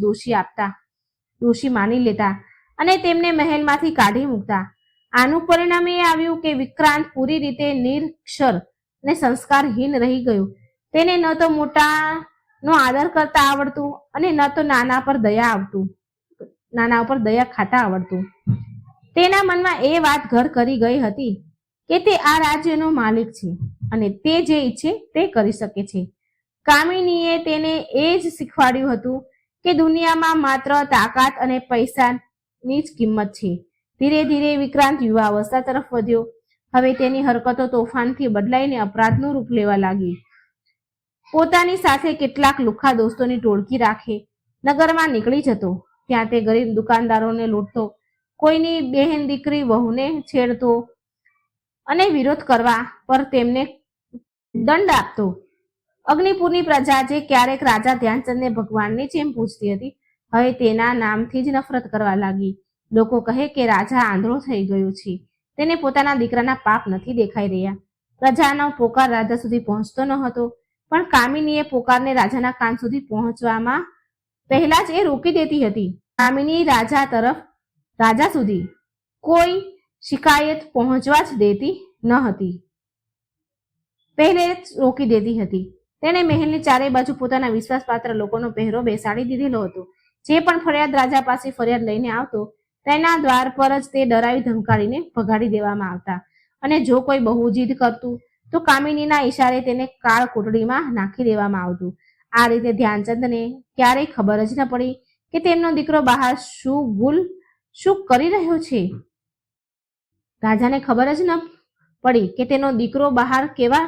દોષી માની લેતા અને તેમને મહેલમાંથી કાઢી મૂકતા. આનું પરિણામ એ આવ્યું કે વિક્રાંત પૂરી રીતે નિરક્ષર અને સંસ્કારહીન રહી ગયું. તેને ન તો મોટાનો આદર કરતા આવડતું અને ન તો નાના ઉપર દયા ખાતા આવડતું. તેના મનમાં એ વાત ઘર કરી ગઈ હતી કે તે આ રાજ્યનો માલિક છે અને તે જે ઈચ્છે તે કરી શકે છે. કામિનીએ તેને એ જ શીખવાડ્યું હતું કે દુનિયામાં માત્ર તાકાત અને પૈસાની જ કિંમત છે. ધીરે ધીરે વિક્રાંત યુવાવસ્થા તરફ વધ્યો. હવે તેની હરકતો તોફાનથી બદલાઈને અપરાધનું રૂપ લેવા લાગી. પોતાની સાથે કેટલાક લુખ્ખા દોસ્તોની ટોળકી રાખે નગરમાં નીકળી જતો. ત્યાં તે ગરીબ દુકાનદારોને લૂંટતો, કોઈની બહેન દીકરી વહુને છેડતો અને વિરોધ કરવા પર તેમને દંડ આપતો. અગ્નિપુરની પ્રજા જે ક્યારેક રાજા ધ્યાનચંદને ભગવાનની જેમ પૂજતી હતી, હવે તેના નામથી જ નફરત કરવા લાગી. લોકો કહે કે રાજા આંધળો થઈ ગયો છે, તેને પોતાના દીકરાના પાપ નથી દેખાઈ રહ્યા. પ્રજાનો પોકાર રાજા સુધી પહોંચતો ન હતો, પણ કામિનીએ પોકારને રાજાના કાન સુધી પહોંચવામાં પહેલા જ એ રોકી દેતી હતી. કામિની રાજા સુધી કોઈ શિકાયત પહોંચવા જ દેતી ન હતી, પહેલે જ રોકી દેતી હતી. તેણે મહેલની ચારે બાજુ પોતાના વિશ્વાસપાત્ર લોકોનો પહેરો બેસાડી દીધેલો હતો. જે પણ ફરિયાદ રાજા પાસે ફરિયાદ લઈને આવતો, તેના દ્વાર પર જ તે ડરાવી ધમકાડીને ભગાડી દેવામાં આવતા. અને જો કોઈ બહુ જીદ કરતું તો કામિનીના ઈશારે તેને કાળ કોટડીમાં નાખી દેવામાં આવતું. આ રીતે ધ્યાનચંદને ક્યારેય ખબર જ ન પડી કે તેમનો દીકરો બહાર શું કરી રહ્યો છે. રાજાને ખબર જ ન પડી કે તેનો દીકરો બહાર કેવા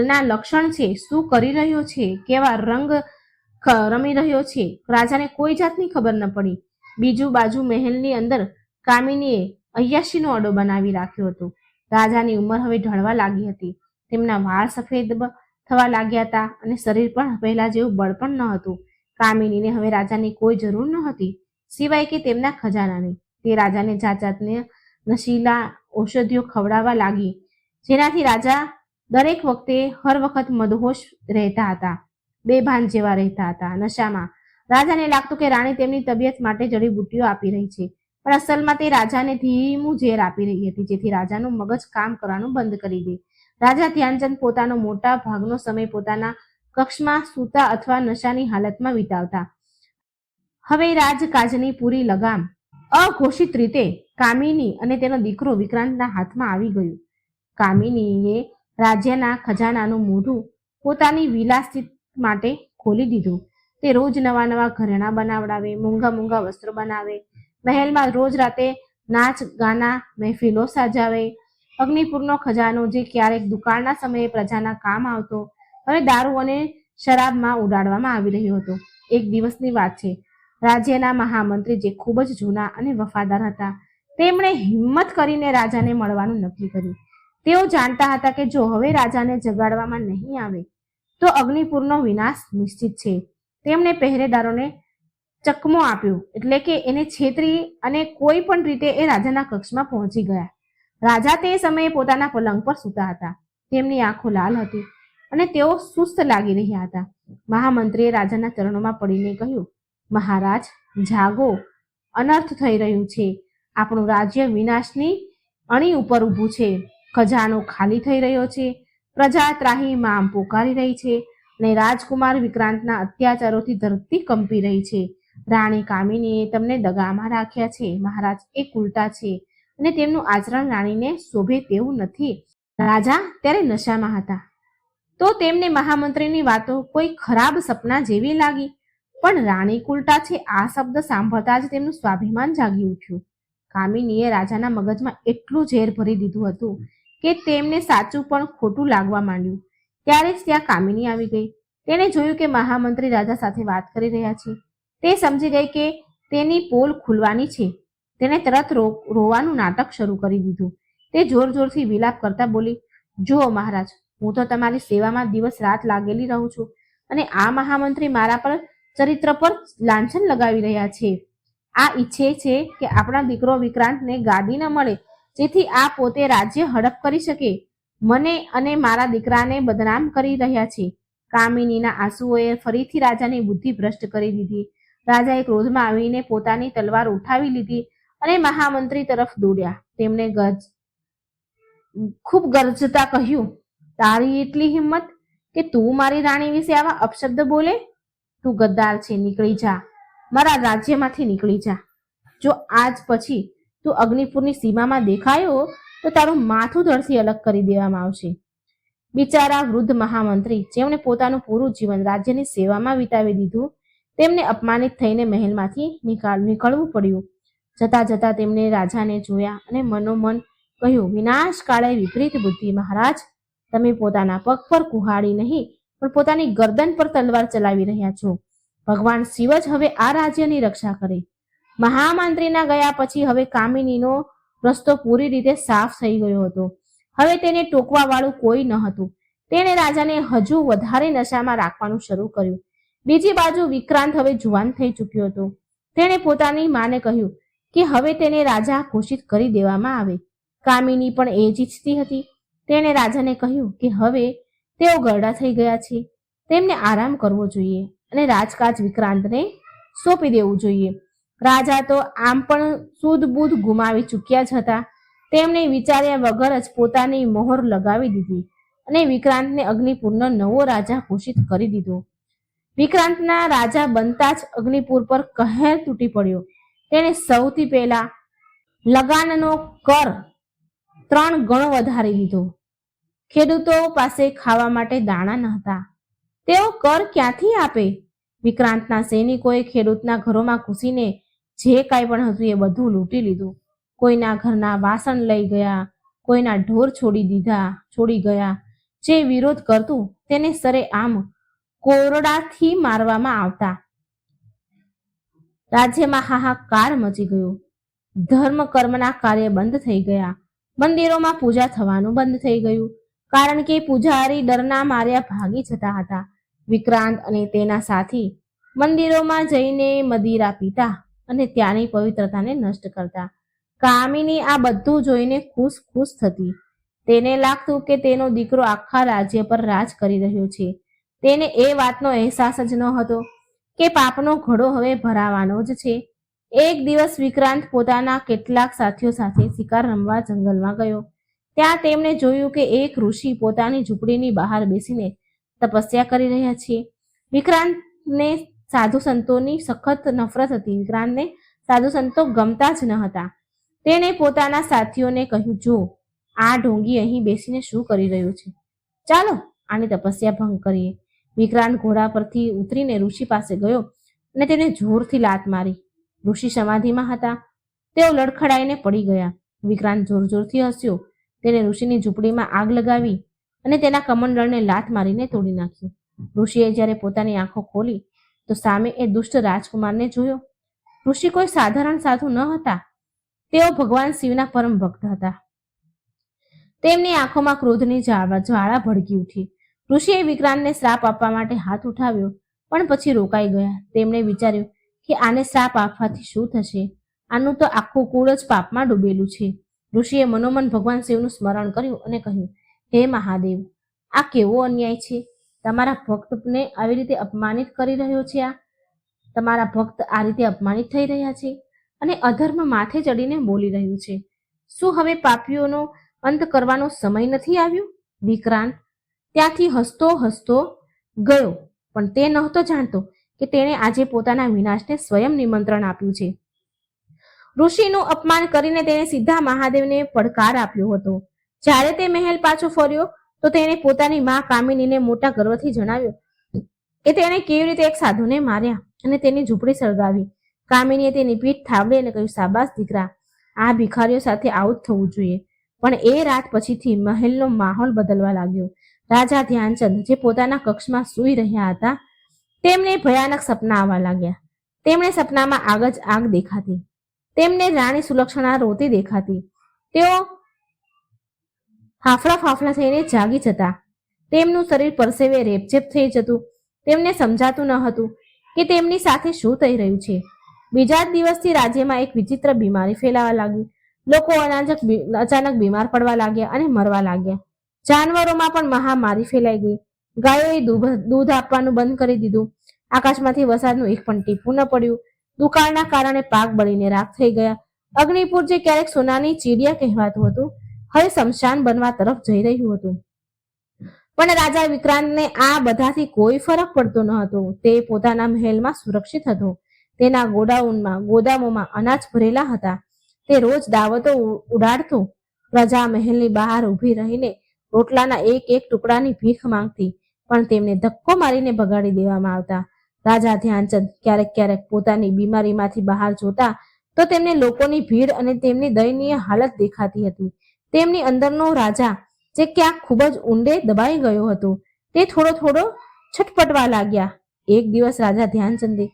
ના લક્ષણ છે, શું કરી રહ્યો છે, કેવા રંગ રમી રહ્યો છે. રાજાને કોઈ જાતની ખબર ન પડી. બીજું બાજુ મહેલની અંદર કામિનીએ અય્યાશીનો અડો બનાવી રાખ્યો હતો. રાજાની ઉંમર હવે ઢળવા લાગી હતી. તેમના વાળ સફેદ થવા લાગ્યા હતા અને શરીર પણ પહેલા જેવું બળ પણ ન હતું. કામિનીને હવે રાજાની કોઈ જરૂર ન હતી, સિવાય કે તેમના ખજાનાની. તે રાજાને જાત જાતને નશીલા ઔષધિઓ ખવડાવવા લાગી, જેનાથી રાજા દરેક વખતે હર વખત મદહોશ રહેતા હતા, બેભાન જેવા રહેતા હતા, નશામાં. રાજાને લાગતું કે રાણી તેમની તબિયત માટે જડીબુટ્ટીઓ આપી રહી છે, પણ અસલમાં તે રાજાને ધીમું ઝેર આપી રહી હતી, જેથી રાજાનું મગજ કામ કરવાનું બંધ કરી દે. રાજા ધ્યાનચંદ પોતાનો મોટા ભાગનો સમય પોતાના કક્ષમાં સૂતા અથવા નશાની હાલતમાં વિતાવતા. હવે રાજકાજની પૂરી લગામ અઘોષિત રીતે કામિની અને તેનો દીકરો વિક્રાંતના હાથમાં આવી ગયું. કામિનીએ રાજ્યના ખજાનાનું મોઢું પોતાની વિલાસિત માટે ખોલી દીધું. તે રોજ નવા નવા ઘરેણાં બનાવડાવે, મોંઘા વસ્ત્રો બનાવે, મહેલમાં રોજ રાતે નાચ ગાના મહેફિલો સજાવે. અગ્નિપુરનો ખજાનો જે ક્યારેક દુકાળના સમયે પ્રજાના કામ આવતો, હવે દારૂ અને શરાબમાં ઉડાડવામાં આવી રહ્યો હતો. એક દિવસની વાત છે. રાજ્યના મહામંત્રી, જે ખૂબ જ જૂના અને વફાદાર હતા, તેમણે હિંમત કરીને રાજાને મળવાનું નક્કી કર્યું. તેઓ જાણતા હતા કે જો હવે રાજાને જગાડવામાં નહીં આવે તો અગ્નિપુરનો વિનાશ નિશ્ચિત છે. તેમણે પહેરેદારોને ચકમો આપ્યો, એટલે કે એને છેતરી અને કોઈ પણ રીતે એ રાજાના કક્ષમાં પહોંચી ગયા. રાજા તે સમયે પોતાના પલંગ પર સૂતા હતા. તેમની આંખો લાલ હતી અને તેઓ સુસ્ત લાગી રહ્યા હતા. મહામંત્રીએ રાજાના ચરણોમાં પડીને કહ્યું, મહારાજ, જાગો, અનર્થ થઈ રહ્યું છે. આપણું રાજ્ય વિનાશની અણી ઉપર ઊભું છે. ખજાનો ખાલી થઈ રહ્યો છે. પ્રજા ત્રાહીમામ પોકારી રહી છે અને રાજકુમાર વિક્રાંતના અત્યાચારોથી ધરતી કંપી રહી છે. રાણી કામિનીએ તમને દગામાં રાખ્યા છે. મહારાજ એ ઉલટા છે અને તેમનું આચરણ રાણીને શોભે તેવું નથી. રાજા ત્યારે નશામાં હતા, તો તેમને મહામંત્રીની વાતો કોઈ ખરાબ સપના જેવી લાગી. પણ રાણી કુલટા છે આ શબ્દ સાંભળતા જ તેમનું સ્વાભિમાન જાગી ઉઠ્યું. કામિનીએ રાજાના મગજમાં એટલું ઝેર ભરી દીધું હતું કે તેમને સાચું પણ ખોટું લાગવા માંડ્યું. ત્યારે જ ત્યાં કામિની આવી ગઈ. તેણે જોયું કે મહામંત્રી રાજા સાથે વાત કરી રહ્યા છે. તે સમજી ગઈ કે તેની પોલ ખુલવાની છે. તેણે તરત રોવાનું નાટક શરૂ કરી દીધું. તે જોર જોરથી વિલાપ કરતા બોલી, જુઓ મહારાજ, હું તો તમારી સેવામાં દિવસ રાત લાગેલી રહું છું અને આ મહામંત્રી મારા પર ચરિત્ર પર લાંછન લગાવી રહ્યા છે. આ ઈચ્છે છે કે આપણા દીકરો વિક્રાંતને ગાદી ન મળે, જેથી આ પોતે રાજ્ય હડપ કરી શકે. મને અને મારા દીકરાને બદનામ કરી રહ્યા છે. કામિનીના આંસુઓએ ફરીથી રાજાની બુદ્ધિ ભ્રષ્ટ કરી દીધી. રાજાએ ક્રોધમાં આવીને પોતાની તલવાર ઉઠાવી લીધી અને મહામંત્રી તરફ દોડ્યા. તેમણે ખૂબ ગરજતા કહ્યું, તારી એટલી હિંમત કે તું મારી રાણી વિશે આવા અપશબ્દ બોલે? તું ગદ્દાર છે, નીકળી જા, મારા રાજ્યમાંથી નીકળી જા. જો આજ પછી તું અગ્નિપુરની સીમામાં દેખાયો તો તારું માથું ધડથી અલગ કરી દેવામાં આવશે. બિચારા વૃદ્ધ મહામંત્રી, જેમણે પોતાનું પૂરું જીવન રાજ્યની સેવામાં વિતાવી દીધું, તેમને અપમાનિત થઈને મહેલમાંથી નીકળવું પડ્યું. જતા જતા તેમણે રાજાને જોયા અને મનોમન કહ્યું, વિનાશ કાળે વિપરીત બુદ્ધિ. મહારાજ, તમે પોતાના પગ પર કુહાડી નહીં પણ પોતાની ગરદન પર તલવાર ચલાવી રહ્યા છો. ભગવાન શિવ જ હવે આ રાજ્યની રક્ષા કરે. મહામંત્રીના ગયા પછી હવે કામિનીનો રસ્તો પૂરી રીતે સાફ થઈ ગયો હતો. હવે તેને ટોકવા વાળું કોઈ ન હતું. તેણે રાજાને હજુ વધારે નશામાં રાખવાનું શરૂ કર્યું. બીજી બાજુ વિક્રાંત હવે જુવાન થઈ ચૂક્યો હતો. તેણે પોતાની માને કહ્યું કે હવે તેને રાજા ઘોષિત કરી દેવામાં આવે. કામિની પણ એ જ ઈચ્છતી હતી. તેણે રાજાને કહ્યું કે હવે તેઓ ગરડા થઈ ગયા છે, તેમને આરામ કરવો જોઈએ અને રાજકાજ વિક્રાંતને સોંપી દેવું જોઈએ. રાજા તો આમ પણ સૂધ બુધ ગુમાવી ચૂક્યા જ હતા. તેમણે વિચાર્યા વગર જ પોતાની મોહર લગાવી દીધી અને વિક્રાંતને અગ્નિપુરનો નવો રાજા ઘોષિત કરી દીધો. વિક્રાંતના રાજા બનતા જ અગ્નિપુર પર કહેર તૂટી પડ્યો. તેણે સૌથી પહેલા લગાનનો કર 3 ગણો વધારી દીધો. ખેડૂતો પાસે ખાવા માટે દાણા ન હતા. તેઓ કર ક્યાંથી આપે? વિક્રાંતના સૈનિકોએ ખેડૂતના ઘરોમાં ઘૂસીને જે કાંઈ પણ હતું એ બધું લૂંટી લીધું. કોઈના ઘરના વાસણ લઈ ગયા, કોઈના ઢોર છોડી ગયા. જે વિરોધ કરતું તેને સરેઆમ કોરડાથી મારવામાં આવતા. રાજ્યમાં હાહાકાર મચી ગયો. ધર્મ કર્મના કાર્ય બંધ થઈ ગયા. મંદિરોમાં પૂજા થવાનું બંધ થઈ ગયું, કારણ કે પૂજારી ડરના માર્યા ભાગી જતા હતા. વિક્રાંત અને તેના સાથી મંદિરોમાં જઈને મદિરા પીતા અને ત્યાંની પવિત્રતાને નષ્ટ કરતા. કામિની આ બધું જોઈને ખુશ થતી. તેને લાગતું કે તેનો દીકરો આખા રાજ્ય પર રાજ કરી રહ્યો છે. તેને એ વાતનો અહેસાસ જ ન હતો કે પાપનો ઘડો હવે ભરાવાનો જ છે. એક દિવસ વિક્રાંત પોતાના કેટલાક સાથીઓ સાથે શિકાર રમવા જંગલમાં ગયો. ત્યાં તેમણે જોયું કે એક ઋષિ પોતાની ઝૂંપડીની બહાર બેસીને તપસ્યા કરી રહ્યા છે. વિક્રાંતને સાધુ સંતોની સખત નફરત હતી. વિક્રાંતને સાધુ સંતો ગમતા જ ન હતા. તેણે પોતાના સાથીઓને કહ્યું, જો આ ઢોંગી અહીં બેસીને શું કરી રહ્યો છે, ચાલો આની તપસ્યા ભંગ કરીએ. વિક્રાંત ઘોડા પરથી ઉતરીને ઋષિ પાસે ગયો અને તેને જોરથી લાત મારી. ઋષિ સમાધિમાં હતા. તેઓ લડખડાઈને પડી ગયા. વિક્રાંત જોરથી હસ્યો. તેને ઋષિની ઝૂંપડીમાં આગ લગાવી અને તેના કમંડળને લાત મારીને તોડી નાખ્યું. ઋષિએ જ્યારે પોતાની આંખો ખોલી તો સામે એ દુષ્ટ રાજકુમારને જોયો. ઋષિ કોઈ સાધારણ સાધુ ન હતા. તેઓ ભગવાન શિવના પરમ ભક્ત હતા. તેમની આંખોમાં ક્રોધની જ્વાળા ભડકી ઉઠી. ઋષિએ વિક્રાંતને શ્રાપ આપવા માટે હાથ ઉઠાવ્યો, પણ પછી રોકાઈ ગયા. તેમણે વિચાર્યું કે આને શ્રાપ આપવાથી શું થશે? આનું તો આખું કુળ જ પાપમાં ડૂબેલું છે. ઋષિએ મનોમન ભગવાન શિવનું સ્મરણ કર્યું અને કહ્યું, હે મહાદેવ, આ કેવો અન્યાય છે! તમારા ભક્તને આવી રીતે અપમાનિત કરી રહ્યો છે. તમારા ભક્ત આ રીતે અપમાનિત થઈ રહ્યા છે અને અધર્મ માથે ચડીને બોલી રહ્યું છે. શું હવે પાપીઓનો અંત કરવાનો સમય નથી આવ્યો? વિક્રાંત ત્યાંથી હસતો ગયો, પણ તે નહોતો જાણતો કે તેણે આજે પોતાના વિનાશને સ્વયં નિમંત્રણ આપ્યું છે. ઋષિનું અપમાન કરીને તેણે સીધા મહાદેવને પડકાર આપ્યો હતો. જ્યારે તે મહેલ પાછો ફર્યો તો તેણે પોતાની મા કામિનીને મોટા ગર્વથી જણાવ્યું કે તેણે કેવી રીતે એક સાધુને માર્યા અને તેની ઝૂંપડી સળગાવી. કામિનીએ તેની પીઠ થાબડી અને કહ્યું, શાબાશ દીકરા, આ ભિખારીઓ સાથે આવું જ થવું જોઈએ. પણ એ રાત પછીથી મહેલનો માહોલ બદલવા લાગ્યો. રાજા ધ્યાનચંદ, જે પોતાના કક્ષમાં સૂઈ રહ્યા હતા, તેમને ભયાનક સપના આવવા લાગ્યા. તેમણે સપનામાં આગ દેખાતી. તેમને રાણી સુલક્ષણા રોતી દેખાતી. તેઓ હાફળા થઈને જાગી જતા. તેમનું શરીર પરસેવે રેપઝેપ થઈ જતું. તેમને સમજાતું ન હતું કે તેમની સાથે શું થઈ રહ્યું છે. બીજા જ દિવસથી રાજ્યમાં એક વિચિત્ર બીમારી ફેલાવા લાગી. લોકો અચાનક બીમાર પડવા લાગ્યા અને મરવા લાગ્યા. જાનવરોમાં પણ મહામારી ફેલાઈ ગઈ. ગાયોએ દૂધ આપવાનું બંધ કરી દીધું. આકાશમાંથી વરસાદનું એક પણ ટીપું ન પડ્યું. દુકાળના કારણે પાક બળીને રાખ થઈ ગયા. અગ્નિપુર જે ક્યારેક સોનાની ચીડિયા કહેવાતું હતું, હવે શમશાન બનવા તરફ જઈ રહ્યું હતું. પણ રાજા વિક્રાંતને આ બધાથી કોઈ ફરક પડતો ન હતો. તે પોતાના મહેલમાં સુરક્ષિત હતો. તેના ગોદામોમાં અનાજ ભરેલા હતા. તે રોજ દાવતો ઉડાડતો. પ્રજા મહેલની બહાર ઊભી રહીને રોટલાના એક એક ટુકડાની ભીખ માંગતી, પણ તેમને ધક્કો મારીને ભગાડી દેવામાં આવતા. રાજા ધ્યાનચંદ ક્યારેક પોતાની બીમારીમાંથી બહાર જોતા તો તેમને લોકોની ભીડ અને તેમની દયનીય હાલત દેખાતી હતી. તેમની અંદરનો રાજા જે ક્યાંક ખૂબ જ ઊંડે દબાઈ ગયો હતો, તે થોડો છટપટવા લાગ્યા. એક દિવસ રાજા ધ્યાનચંદે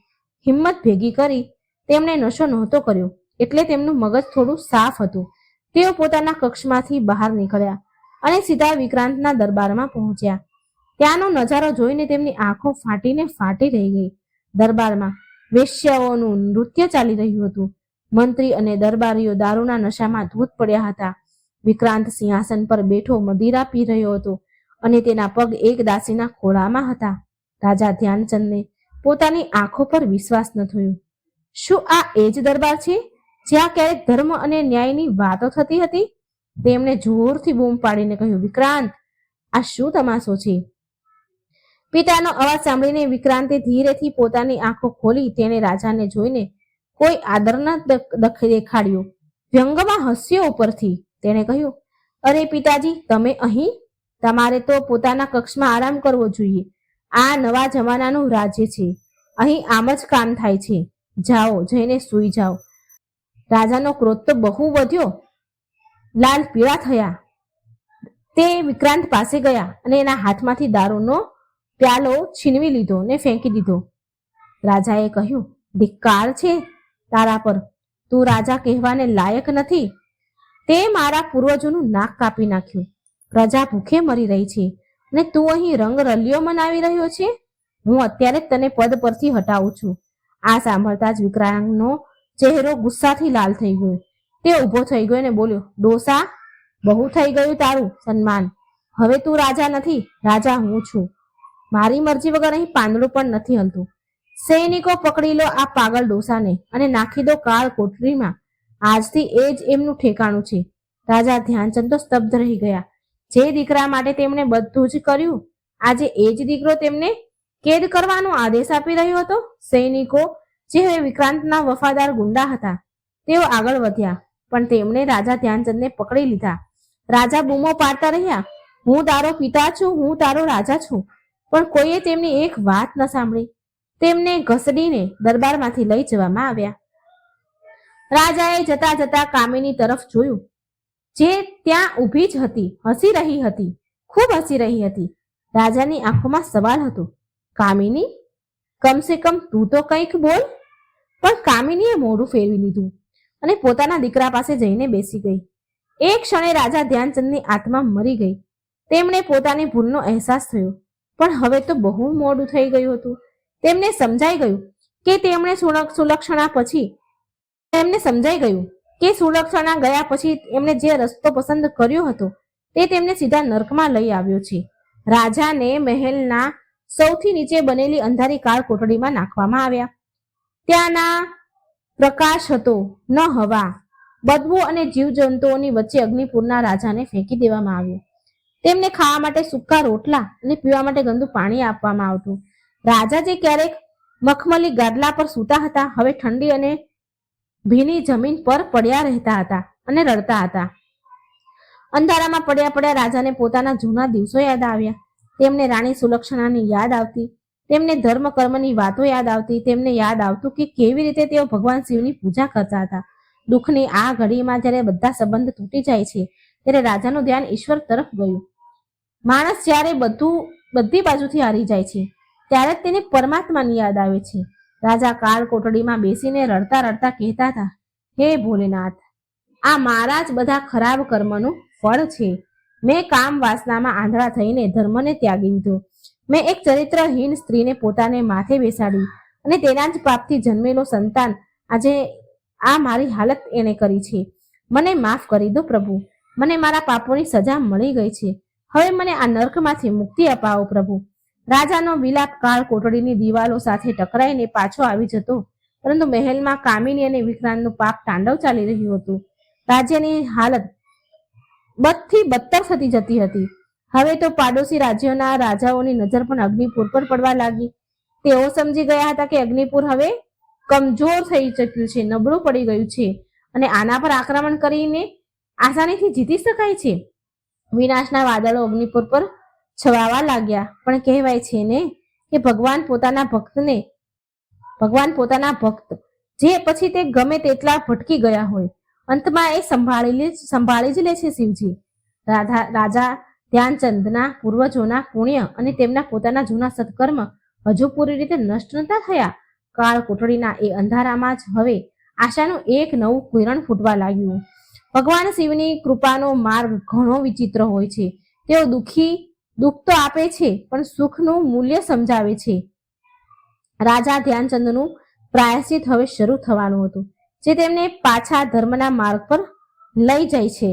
હિંમત ભેગી કરી. તેમણે નશો નહોતો કર્યો, એટલે તેમનું મગજ થોડું સાફ હતું. તેઓ પોતાના કક્ષમાંથી બહાર નીકળ્યા અને સીધા વિક્રાંતના દરબારમાં પહોંચ્યા. ત્યાંનો નજારો જોઈને તેમની આંખો ફાટી રહી ગઈ. દરબારમાં વેશ્યાઓનું નૃત્ય ચાલી રહ્યું હતું. મંત્રી અને દરબારીઓ દારૂના નશામાં ધૂત પડ્યા હતા. વિક્રાંત સિંહાસન પર બેઠો મદિરા પી રહ્યો હતો અને તેના પગ એક દાસીના ખોળામાં હતા. રાજા ધ્યાનચંદને પોતાની આંખો પર વિશ્વાસ ન થયો. શું આ એ જ દરબાર છે જ્યાં ક્યારેક ધર્મ અને ન્યાયની વાતો થતી હતી? તેમણે જોરથી બૂમ પાડીને કહ્યું, વિક્રાંત, આ શું તમાશો છે? પિતાનો અવાજ સાંભળીને વિક્રાંતે ધીરેથી પોતાની આંખો ખોલી. તેણે રાજાને જોઈને કોઈ આદર ન દેખાડ્યો. વ્યંગમાં હસ્યો ઉપરથી. તેણે કહ્યું, અરે પિતાજી, તમે અહીં? તમારે તો પોતાના કક્ષમાં આરામ કરવો જોઈએ. આ નવા જમાનાનું રાજ્ય છે. અહીં આમ જ કામ થાય છે. જાઓ, જઈને સૂઈ જાઓ. રાજાનો ક્રોધ તો બહુ વધ્યો. લાલ પીળા થયા. તે વિક્રાંત પાસે ગયા અને એના હાથમાંથી દારૂનો પ્યાલો છીનવી લીધો ને ફેંકી દીધો. રાજાએ કહ્યું, ધિક્કાર છે તારા પર. તું રાજા કહેવાને લાયક નથી. તે મારા પૂર્વજોનું નાક કાપી નાખ્યું. પ્રજા ભૂખે મરી રહી છે અને તું અહીં રંગ રલિયો મનાવી રહ્યો છે. હું અત્યારે જ તને પદ પરથી હટાવું છું. આ સાંભળતા જ વિક્રાંતનો ચહેરો ગુસ્સાથી લાલ થઈ ગયો. તે ઊભો થઈ ગયો અને બોલ્યો, ડોસા, બહુ થઈ ગયું તારું સન્માન. હવે તું રાજા નથી, રાજા હું છું. મારી મરજી વગર અહીં પાંદડું પણ નથી હલતું. સૈનિકો, પકડી લો આ પાગલ ડોસાને અને નાખી દો કાળ કોટરીમાં. આજથી એ જ એમનું ઠેકાણું છે. રાજા ધ્યાનચંદ તો સ્તબ્ધ રહી ગયા. જે દીકરા માટે તેમણે બધું જ કર્યું, આજે એ જ દીકરો તેમને કેદ કરવાનો આદેશ આપી રહ્યો હતો. સૈનિકો, જે હવે વિક્રાંતના વફાદાર ગુંડા હતા, તેઓ આગળ વધ્યા, પણ તેમણે રાજા ધ્યાનચંદને પકડી લીધા. રાજા બૂમો પાડતા રહ્યા, હું તારો પિતા છું, હું તારો રાજા છું. પણ કોઈએ તેમની એક વાત ન સાંભળી. તેમને ઘસડીને દરબારમાંથી લઈ જવામાં આવ્યા. રાજાએ જતા જતા કામિની તરફ જોયું, જે ત્યાં ઊભી જ હતી. હસી રહી હતી, ખૂબ હસી રહી હતી. રાજાની આંખોમાં સવાલ હતો, કામિની, કમસે કમ તું તો કંઈક બોલ. પણ કામિનીએ મોઢું ફેરવી લીધું અને પોતાના દીકરા પાસે જઈને બેસી ગઈ. એક ક્ષણે રાજા ધ્યાનચંદની આત્મા મરી ગઈ. તેમણે પોતાની ભૂલનો અહેસાસ થયો, પણ હવે તો બહુ મોડું થઈ ગયું હતું. તેમને સમજાઈ ગયું કે સુલક્ષણા ગયા પછી એમણે જે રસ્તો પસંદ કર્યો હતો તે તેમને સીધા નર્કમાં લઈ આવ્યો છે. રાજાને મહેલના સૌથી નીચે બનેલી અંધારી કાળ કોટડીમાં નાખવામાં આવ્યા. ત્યાંના પ્રકાશ હતો, ન હવા. બદબુ અને જીવજંતુઓની વચ્ચે અગ્નિપુરના રાજાને ફેંકી દેવામાં આવ્યો. તેમને ખાવા માટે સૂકા રોટલા અને પીવા માટે ગંદુ પાણી આપવામાં આવતું. રાજા જે ક્યારેક મખમલી ગાદલા પર સૂતા હતા, હવે ઠંડી અને ભીની જમીન પર પડ્યા રહેતા હતા અને રડતા હતા. અંધારામાં પડ્યા રાજાને પોતાના જૂના દિવસો યાદ આવ્યા. તેમને રાણી સુલક્ષણાની યાદ આવતી, તેમને ધર્મ કર્મની વાતો યાદ આવતી. તેમને યાદ આવતું કે કેવી રીતે તેઓ ભગવાન શિવની પૂજા કરતા હતા. દુઃખની આ ઘડીમાં જ્યારે બધા સંબંધ તૂટી જાય છે, ત્યારે રાજાનું ધ્યાન ઈશ્વર તરફ ગયું. માણસ જ્યારે બધી બાજુથી હારી જાય છે, ત્યારે જ તેને પરમાત્માની યાદ આવે છે. રાજા કાળ કોટડીમાં બેસીને રડતા રડતા કહેતા હતા, હે ભોલેનાથ, આ મારા જ બધા ખરાબ કર્મનું ફળ છે. મેં કામ વાસનામાં આંધળા થઈને ધર્મને ત્યાગી દીધો. મેં એક ચરિત્રહીન સ્ત્રીને પોતાને માથે બેસાડી અને તેના જ પાપથી જન્મેલો સંતાન આજે આ મારી હાલત એણે કરી છે. મને માફ કરી દો પ્રભુ, મને મારા પાપોની સજા મળી ગઈ છે. હવે મને આ નર્કમાંથી મુક્તિ અપાવો પ્રભુ. રાજાનો વિલાપ કાળ કોટડીની દિવાલો સાથે ટકરાઈને પાછો આવી જતો, પરંતુ મહેલમાં કામિની અને વિક્રાંતનું પાપ તાંડવ ચાલી રહ્યું હતું. રાજ્યની હાલત બદથી બદતર થતી જતી હતી. હવે તો પાડોશી રાજ્યોના રાજાઓની નજર પણ અગ્નિપુર પર પડવા લાગી. તેઓ સમજી ગયા હતા કે અગ્નિપુર હવે કમજોર થઈ ચૂક્યું છે, નબળું પડી ગયું છે અને આના પર આક્રમણ કરીને આસાનીથી જીતી શકાય છે. વિનાશના વાદળો અગ્નિપુર પર છવાવા લાગ્યા. પણ કહેવાય છે ને કે ભગવાન પોતાના ભક્ત જે પછી તે ગમે તેટલા ભટકી ગયા હોય, અંતમાં એ સંભાળી જ લે છે શિવજી. રાજા ધ્યાનચંદના પૂર્વજોના પુણ્ય અને તેમના પોતાના જૂના સત્કર્મ હજુ પૂરી રીતે નષ્ટ નતા થયા. કાળ કોટડીના એ અંધારામાં જ હવે આશાનું એક નવું કિરણ ફૂટવા લાગ્યું. ભગવાન શિવની કૃપાનો માર્ગ ઘણો વિચિત્ર હોય છે. તેઓ દુઃખ તો આપે છે, પણ સુખનું મૂલ્ય સમજાવે છે. રાજા ધ્યાનચંદનું પ્રાયશ્ચિત હવે શરૂ થવાનું હતું, જે તેમને પાછા ધર્મના માર્ગ પર લઈ જાય છે.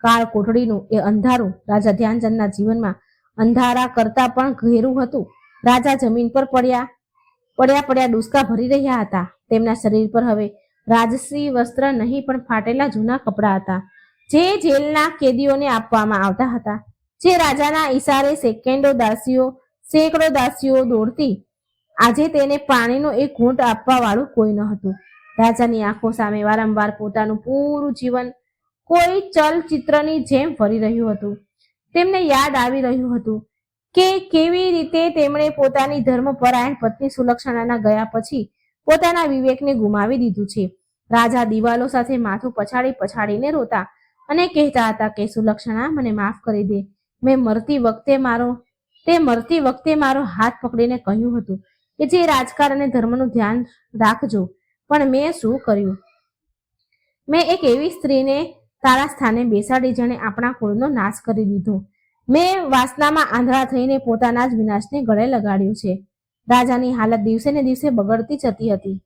કાળ કોટડીનું એ અંધારું રાજા ધ્યાનચંદના જીવનમાં અંધારા કરતા પણ ઘેરું હતું. રાજા જમીન પર પડ્યા ડૂસકા ભરી રહ્યા હતા. તેમના શરીર પર હવે રાજસી વસ્ત્ર નહીં, પણ ફાટેલા જૂના કપડા હતા, જે જેલના કેદીઓને આપવામાં આવતા હતા. જે રાજાના ઈશારે સેંકડો દાસીઓ દોડતી, આજે તેને પાણીનો એક ઘૂંટ આપવા વાળું કોઈ ન હતું. રાજાની આંખો સામે વારંવાર પોતાનું પૂરું જીવન કોઈ ચલચિત્રની જેમ ફરી રહ્યું હતું. તેમને યાદ આવી રહ્યું હતું કે કેવી રીતે તેમણે પોતાની ધર્મપરાયણ પત્ની સુલક્ષણાના ગયા પછી પોતાના વિવેકને ગુમાવી દીધું છે. રાજા દિવાલો સાથે માથું પછાડીને રોતા અને કહેતા હતા કે સુલક્ષણા, મને માફ કરી દે. મરતી વખતે મારો હાથ પકડીને કહ્યું હતું કે જે રાજકારણ અને ધર્મનું ધ્યાન રાખજો, પણ મેં શું કર્યું? મેં એક એવી સ્ત્રીને તારા સ્થાને બેસાડી જેણે આપણા કુળનો નાશ કરી દીધો. મેં વાસનામાં આંધળા થઈને પોતાના જ વિનાશને ગળે લગાડ્યો છે. રાજાની હાલત દિવસે ને દિવસે બગડતી જતી હતી.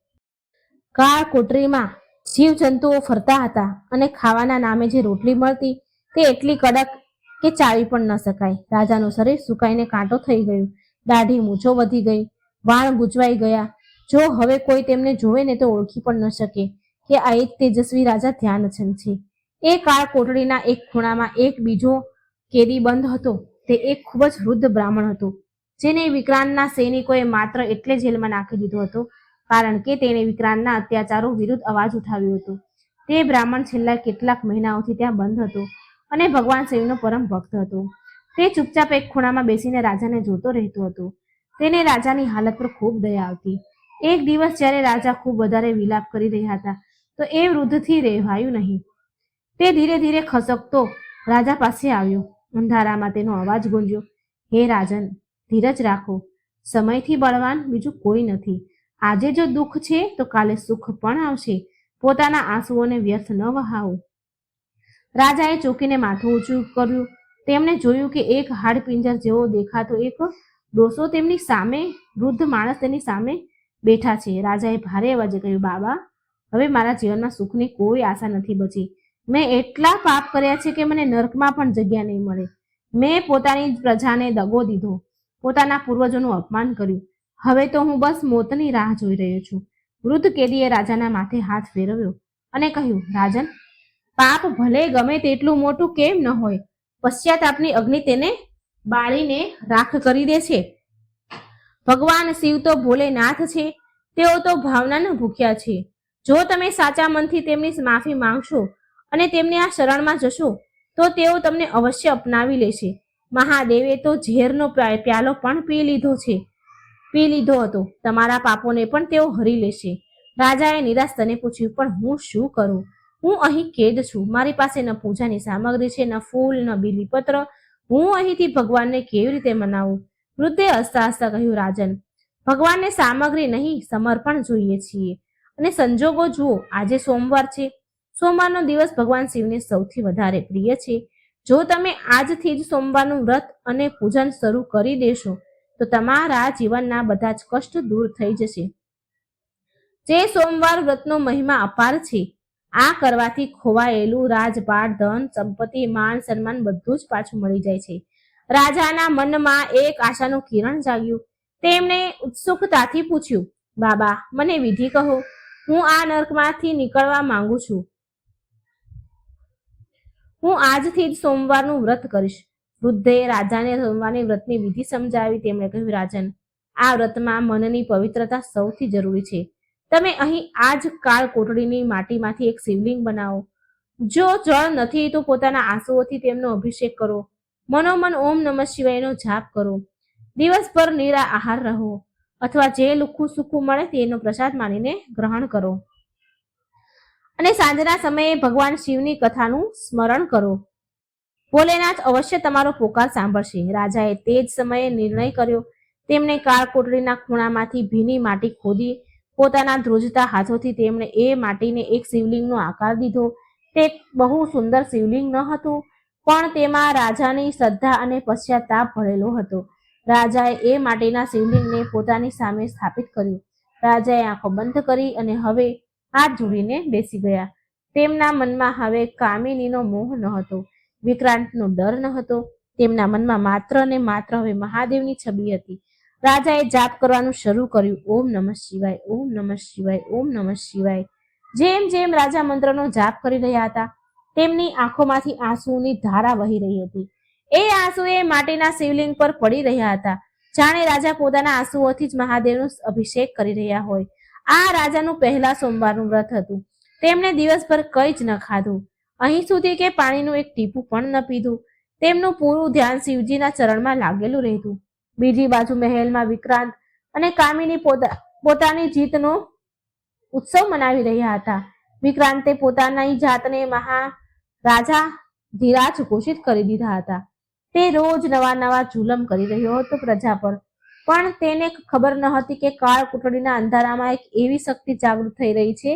કાળ કોટરીમાં જીવજંતુઓ ફરતા હતા અને ખાવાના નામે જે રોટલી મળતી તે એટલી કડક કે ચાવી પણ ન શકાય. રાજાનું શરીર સુકાઈને કાંટો થઈ ગયું, દાઢી મૂછો વધી ગઈ, વાળ ગૂંચવાઈ ગયા. જો હવે કોઈ તેમને જોવે ને તો ઓળખી પણ ન શકે કે આ એક તેજસ્વી રાજા ધ્યાનચંદ છે. એ કાળ કોટડીના એક ખૂણામાં એક બીજો કેદી બંધ હતો. તે એક ખૂબ જ વૃદ્ધ બ્રાહ્મણ હતો, જેને વિક્રાંતના સૈનિકોએ માત્ર એટલે જેલમાં નાખી દીધો હતો કારણ કે તેણે વિક્રાંતના અત્યાચારો વિરુદ્ધ અવાજ ઉઠાવ્યો હતો. તે બ્રાહ્મણ છેલ્લા કેટલાક મહિનાઓથી ત્યાં બંધ હતો અને ભગવાન શિવનો પરમ ભક્ત હતો. તે ચૂપચાપ એક ખૂણામાં બેસીને રાજાને જોતો રહેતો હતો. તેને રાજાની હાલત પર ખૂબ દયા આવતી. એક દિવસ જ્યારે રાજા ખૂબ વધારે વિલાપ કરી રહ્યા હતા, તો એ વૃદ્ધથી રહેવાયું નહીં. તે ધીરે ધીરે ખસકતો રાજા પાસે આવ્યો. અંધારામાં તેનો અવાજ ગુંજ્યો, હે રાજન, ધીરજ રાખો. સમયથી બળવાન બીજું કોઈ નથી. આજે જો દુઃખ છે તો કાલે સુખ પણ આવશે. પોતાના આંસુઓને વ્યર્થ ન વહાવો. રાજાએ ચોકીને માથું ઊંચું કર્યું. તેમણે જોયું કે એક હાડપિંજર જેવો દેખાતો એક ડોસો તેમની સામે, વૃદ્ધ માણસ તેની સામે બેઠા છે. રાજાએ ભારે અવાજે કહ્યું, બાબા, હવે મારા જીવનમાં સુખની કોઈ આશા નથી બચી. મેં એટલા પાપ કર્યા છે કે મને નર્કમાં પણ જગ્યા નહીં મળે. મેં પોતાની પ્રજાને દગો દીધો, પોતાના પૂર્વજોનું અપમાન કર્યું. હવે તો હું બસ મોતની રાહ જોઈ રહ્યો છું. વૃદ્ધ કેદીએ રાજાના માથે હાથ ફેરવ્યો અને કહ્યું, રાજન, પાપ ભલે ગમે તેટલું મોટું કેમ ન હોય, પશ્ચાતાપની અગ્નિ તેને બાળીને રાખ કરી દે છે. ભગવાન શિવ તો ભોલેનાથ છે. તેઓ તો ભાવનાના ભૂખ્યા છે. જો તમે સાચા મનથી તેમની માફી માંગશો અને તેમની આ શરણમાં જશો તો તેઓ તમને અવશ્ય અપનાવી લેશે. મહાદેવે તો ઝેરનો પ્યાલો પણ પી લીધો હતો. તમારા પાપોને પણ તેઓ હરી લેશે. રાજાએ નિરાશ થઈને પૂછ્યું, પણ હું શું કરું? હું અહીં કેદ છું. મારી પાસે ન પૂજાની સામગ્રી છે, ન ફૂલ, ન બીલીપત્ર. હું અહીંથી ભગવાનને કેવી રીતે મનાવું? વૃદ્ધે હસતા હસતા કહ્યું, રાજન, ભગવાનને સામગ્રી નહીં, સમર્પણ જોઈએ છીએ. અને સંજોગો જુઓ, આજે સોમવાર છે. સોમવારનો દિવસ ભગવાન શિવને સૌથી વધારે પ્રિય છે. જો તમે આજથી જ સોમવારનું વ્રત અને પૂજન શરૂ કરી દેશો તો તમારા જીવનના બધા જ કષ્ટ દૂર થઈ જશે. જે સોમવાર વ્રતનો મહિમા અપાર છે. આ કરવાથી ખોવાયેલું રાજપાટ, ધન, સંપત્તિ, માન, સન્માન બધું જ પાછું મળી જાય છે. રાજાના મનમાં એક આશાનું કિરણ જાગ્યું. તેમણે ઉત્સુકતાથી પૂછ્યું, બાબા, મને વિધિ કહો. હું આ નર્કમાંથી નીકળવા માંગુ છું. હું આજથી જ સોમવારનું વ્રત કરીશ. વૃદ્ધે રાજાને સોમવારની વ્રતની વિધિ સમજાવી. તેમણે કહ્યું, રાજન, આ વ્રતમાં મનની પવિત્રતા સૌથી જરૂરી છે. તમે અહીં આજ કાળ કોટડીની માટીમાંથી એક શિવલિંગ બનાવો. જો જળ નથી તો પોતાના આંસુઓથી તેમનો અભિષેક કરો. મનોમન ઓમ નમઃ શિવાયનો જાપ કરો. દિવસભર નિરા આહાર રહો, અથવા જે લુખ્ખું સુખ્ખું મળે તેનો પ્રસાદ માનીને ગ્રહણ કરો, અને સાંજના સમયે ભગવાન શિવની કથાનું સ્મરણ કરો. ભોલેનાથ અવશ્ય તમારો પોકાર સાંભળશે. રાજાએ તે જ સમયે નિર્ણય કર્યો. તેમણે કાળકોટડીના ખૂણામાંથી ભીની માટી ખોદી પોતાના ધ્રુજતા હાથોથી તેમણે એ માટીને એક શિવલિંગનો આકાર દીધો. તે બહુ સુંદર શિવલિંગ ન હતું, પણ તેમાં રાજાની શ્રદ્ધા અને પશ્ચાતાપ ભરેલો હતો. રાજાએ એ માટીના શિવલિંગને પોતાની સામે સ્થાપિત કર્યું. રાજાએ આંખો બંધ કરી અને હવે હાથ જોડીને બેસી ગયા. તેમના મનમાં હવે કામિનીનો મોહ ન હતો, વિક્રાંતનો ડર ન હતો. તેમના મનમાં માત્ર ને માત્ર હવે મહાદેવની છબી હતી. રાજાએ જાપ કરવાનું શરૂ કર્યું. ઓમ નમઃ શિવાય, ઓમ નમઃ શિવાય, ઓમ નમઃ શિવાય. જેમ જેમ રાજા મંત્રનો જાપ કરી રહ્યા હતા, તેમની આંખોમાંથી આંસુની ધારા વહી રહી હતી. એ આંસુ એ માટીના શિવલિંગ પર પડી રહ્યા હતા, જાણે રાજા પોતાના આંસુઓથી જ મહાદેવનો અભિષેક કરી રહ્યા હોય. આ રાજાનું પહેલા સોમવારનું વ્રત હતું. તેમણે દિવસભર કંઈ જ ન ખાધું, અહીં સુધી કે પાણીનું એક ટીપું પણ ન પીધું. તેમનું પૂરું ધ્યાન શિવજીના ચરણમાં લાગેલું રહેતું. બીજી બાજુ મહેલમાં વિક્રાંત અને કામિની પોતાની જીતનો ઉત્સવ મનાવી રહ્યા હતા. વિક્રાંતે પોતાની જાતને મહારાજા ધીરાજ ઘોષિત કરી દીધા હતા. તે રોજ નવા નવા જુલમ કરી રહ્યો હતો પ્રજા પર, પણ તેને ખબર ન હતી કે કાળ કોટડીના અંધારામાં એક એવી શક્તિ જાગૃત થઈ રહી છે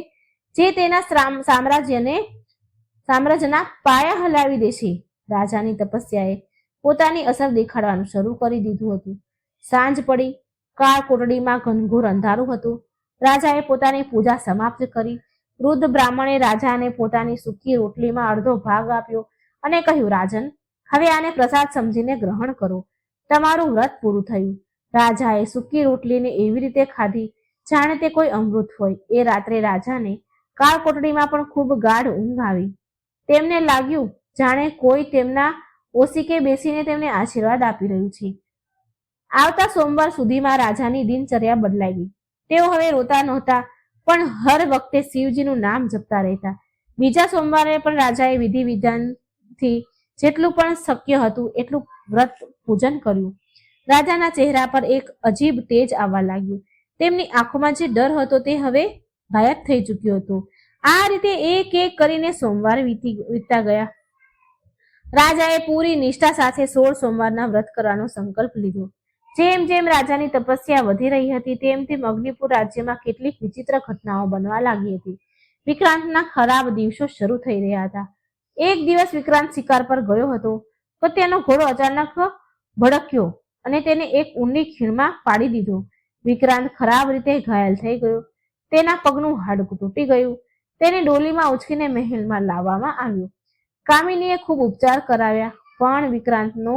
જે તેના સામ્રાજ્યના પાયા હલાવી દેશે. રાજાની તપસ્યાએ પોતાની અસર દેખાડવાનું શરૂ કરી દીધું હતું. સાંજ પડી. કાળ કોટડીમાં ઘનઘોર અંધારું હતું. રાજાએ પોતાની પૂજા સમાપ્ત કરી. વૃદ્ધ બ્રાહ્મણે રાજાને પોતાની સૂકી રોટલીમાં અડધો ભાગ આપ્યો અને કહ્યું, રાજન, હવે આને પ્રસાદ સમજીને ગ્રહણ કરો. તમારું વ્રત પૂરું થયું. રાજાએ સૂકી રોટલીને એવી રીતે ખાધી જાણે તે કોઈ અમૃત હોય. એ રાત્રે રાજાને કાળ કોટડીમાં પણ ખૂબ ગાઢ ઊંઘ આવી. તેમને લાગ્યું જાણે કોઈ તેમના ઓશિકે બેસીને તેમને આશીર્વાદ આપી રહ્યું છે. આવતા સોમવાર સુધીમાં રાજાની દિનચર્યા બદલાઈ ગઈ. તેઓ હવે રોતા નહોતા, પણ હર વખતે શિવજીનું નામ જપતા રહેતા. બીજા સોમવારે પણ રાજાએ વિધિ વિધાનથી જેટલું પણ શક્ય હતું એટલું વ્રત પૂજન કર્યું. રાજાના ચહેરા પર એક અજીબ તેજ આવવા લાગ્યું. તેમની આંખોમાં જે ડર હતો તે હવે ગાયબ થઈ ચૂક્યો હતો. આ રીતે એક એક કરીને સોમવાર વીતતા ગયા. રાજાએ પૂરી નિષ્ઠા સાથે 16 સોમવારના વ્રત કરવાનો સંકલ્પ લીધો. જેમ જેમ રાજાની તપસ્યા વધી રહી હતી તેમ તેમ અગ્નિપુર રાજ્યમાં કેટલીક વિચિત્ર ઘટનાઓ બનવા લાગી હતી. વિક્રાંતના ખરાબ દિવસો શરૂ થઈ રહ્યા હતા. એક દિવસ વિક્રાંત શિકાર પર ગયો હતો તો તેનો ઘોડો અચાનક ભડક્યો અને તેને એક ઊંડી ખીણમાં પાડી દીધો. વિક્રાંત ખરાબ રીતે ઘાયલ થઈ ગયો. તેના પગનું હાડકું તૂટી ગયું. તેને ડોલીમાં ઉચકીને મહેલમાં લાવવામાં આવ્યો. કામિનીએ ખૂબ ઉપચાર કરાવ્યા, પણ વિક્રાંતનો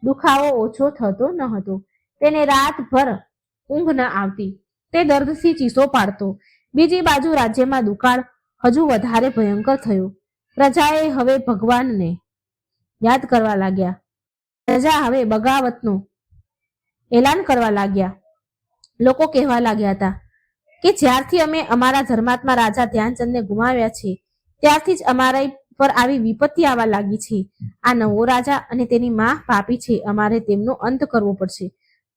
દુખાવો ઓછો થતો ન હતો. તેને રાતભર ઊંઘ ન આવતી. તે દર્દથી ચીસો પાડતો. બીજી બાજુ રાજ્યમાં દુકાળ હજુ વધારે ભયંકર થયું. પ્રજાએ હવે ભગવાનને યાદ કરવા લાગ્યા. પ્રજા હવે બગાવતનું એલાન કરવા લાગ્યા. લોકો કહેવા લાગ્યા હતા કે જ્યારથી અમે અમારા ધર્માત્મા રાજા ધ્યાનચંદને ગુમાવ્યા છે ત્યારથી જ અમારા પર આવી વિપત્તિ આવવા લાગી છે. આ નવો રાજા અને તેની માં પાપી છે. અમારે તેમનો અંત કરવો પડશે.